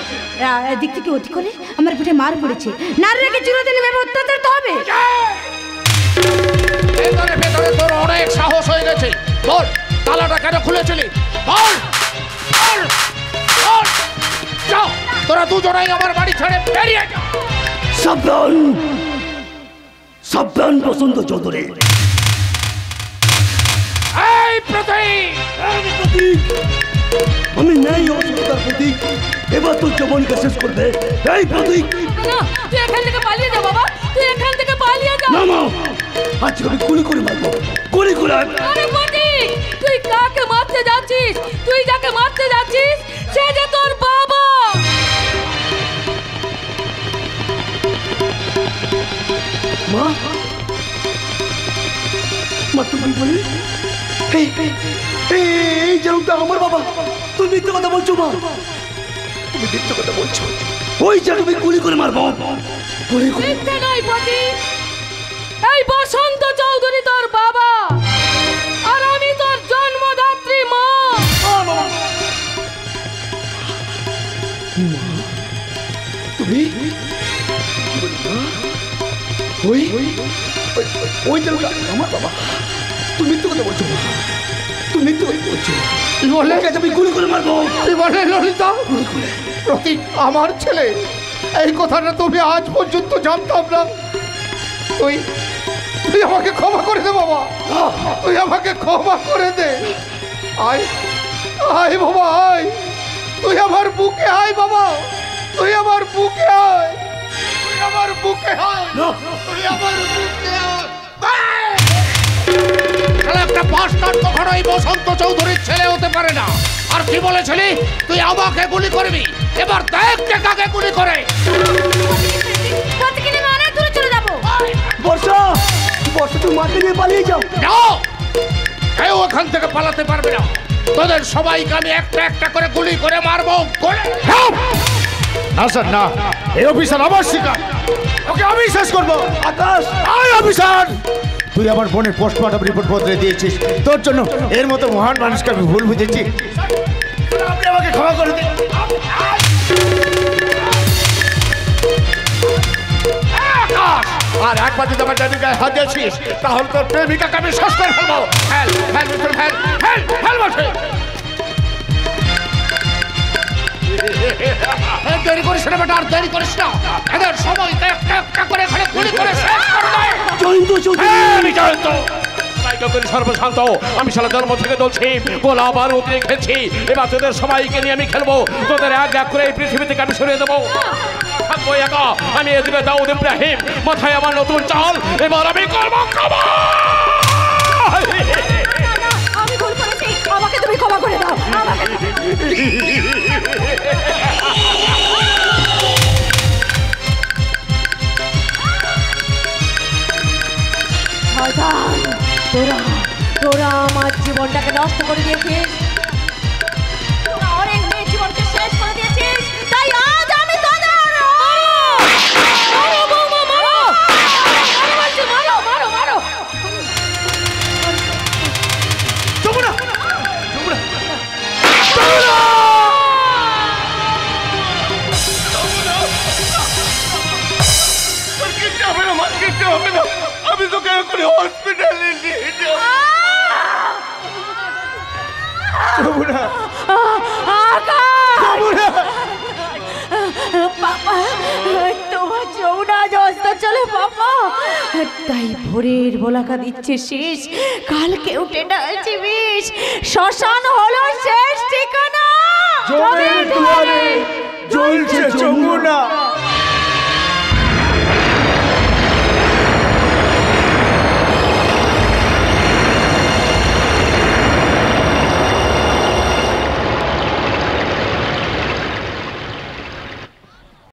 এদিক থেকে ওদিক করে আমার পিঠে মার পড়েছে। নারীরাকে চিরদিন এভাবে অত্যাচার তো হবে। ভেতরে ভেতরে তোর অনেক সাহস হয়ে গেছে। বল, তালাটা কেন খুলেছিলি? বল, বল, বল। যাও, তোরা দুজনেই আমার বাড়ি ছেড়ে বেরিয়ে যা। সাবধান, সাবধান বসন্ত চৌধুরী। এই প্রতীক, আমি নেই অসুবিধার প্রতীক। এবার তোর যমনকে শেষ করবে। এই প্রতীক, না, তুই এখান থেকে পালিয়ে যা বাবা, তুই এখান থেকে পালিয়ে যা। না মা, আজকে আমি গুলি করে মারবো, গুলি করে। আরে প্রতীক, তুই কাকে মারতে যাচ্ছিস? তুই যাকে মারতে যাচ্ছিস সে যে তোর বাবা। মা, মা তুমি বলি এই জানুটা আমার বাবা। তুমি মিথ্যে কথা বলছো মা, তুমি মিথ্যে কথা বলছো। ওই জানু আমি গুলি করে মারবো, গুলি করে। মিথ্যে নয় প্রতীক, এই বসন্ত চৌধুরী তোর বাবা, আর আমি তোর জন্মদাত্রী মা। তুমি ওই ওই জানুটা আমার বাবা। তুমি মিথ্যে কথা বলছো মা, তুমি মিথ্যে কথা বলছো। বলে আমি গুলি করে মারবো। তুই বলে ললিতা, প্রতীক আমার ছেলে। এই কথাটা তুমি আজ পর্যন্ত জানতাম না। তুই তুই আমাকে ক্ষমা করে দে বাবা, তুই আমাকে ক্ষমা করে দে। আয় আয় বাবা, আয়, তুই আমার বুকে আয় বাবা, তুই আমার বুকে আয়। আমার বুকে আয়, তুই আমার বুকে আয়। একটা বাস্টার্ড কখনোই বসন্ত চৌধুরীর ছেলে হতে পারে না। আর কি বলেছিলি তুই আমাকে গুলি করবি? এবার দেখ কে কাকে গুলি করে। প্রতিদিন আমি অনেক দূরে চলে যাবো। বর্ষা, বর্ষা তুমি মাকে নিয়ে পালিয়ে যাও। না, কেউ ওখান থেকে পালাতে পারবে না। তোদের সবাইকে আমি একটা একটা করে গুলি করে মারবো। না স্যার না, এই অফিসার আমার শিকার, ওকে আমি শেষ করবো। আকাশ, আয় অফিসার, তুই আমার বোনের পোস্টমর্টম রিপোর্ট বদলে দিয়েছিস। তোর জন্য এর মতো মহান মানুষকে আমি ভুল বুঝেছি। আপনি আমাকে ক্ষমা করে দিন। আর একবার যদি আমার ড্যাডির গায়ে হাত দিয়েছিস তাহলে তোর প্রেমিকাকে আমি শেষ করে ফেলবো। হেল হেল মিস্টার হেল হেল হেল বসে। দেরি করিস না বেটা, আর দেরি করিস না। এদের সময়কে একটা একটা করে এখানে গুলি করে শেষ করে দে। জয়ন্ত চৌধুরী, আমি জয়ন্ত সর্বশান্ত। আমি সারা জন্ম থেকে বলছি গোলা বারুদ রেখেছি, এবার তোদের সবাইকে নিয়ে আমি খেলবো। তোদের এক এক করে এই পৃথিবী থেকে আমি সরিয়ে দেবো। থাকবো একা, আমি এদিকে দাউদ ইব্রাহিম, মাথায় আমার নতুন চাল। এবার আমি করবো ক্ষমা। আমি ভুল করেছি, আমাকে তুমি ক্ষমা করে দাও। শয়তান, তোরা তোরা আমার জীবনটাকে নষ্ট করে দিয়েছিস। তোরা অনেক মেয়ের জীবনকে শেষ করে দিয়েছিস। তাই আজ আমি তোদের মারো বৌমা, মারো মারো মারো মারো। যমুনা, যমুনা, কিচ্ছু হবে না মা, কিচ্ছু হবে না। আমি তোকে এখন হসপিটালে নিয়ে যাবো। যমুনা, বাবা, তোমার যমুনা অস্ত চলে বাবা। তাই ভোরের বলাকা দিচ্ছে শেষ, কালকে উঠে ডালছে বিষ। শ্মশান হলো শেষ ঠিকানা। জমের দুয়ারে জ্বলছে যমুনা।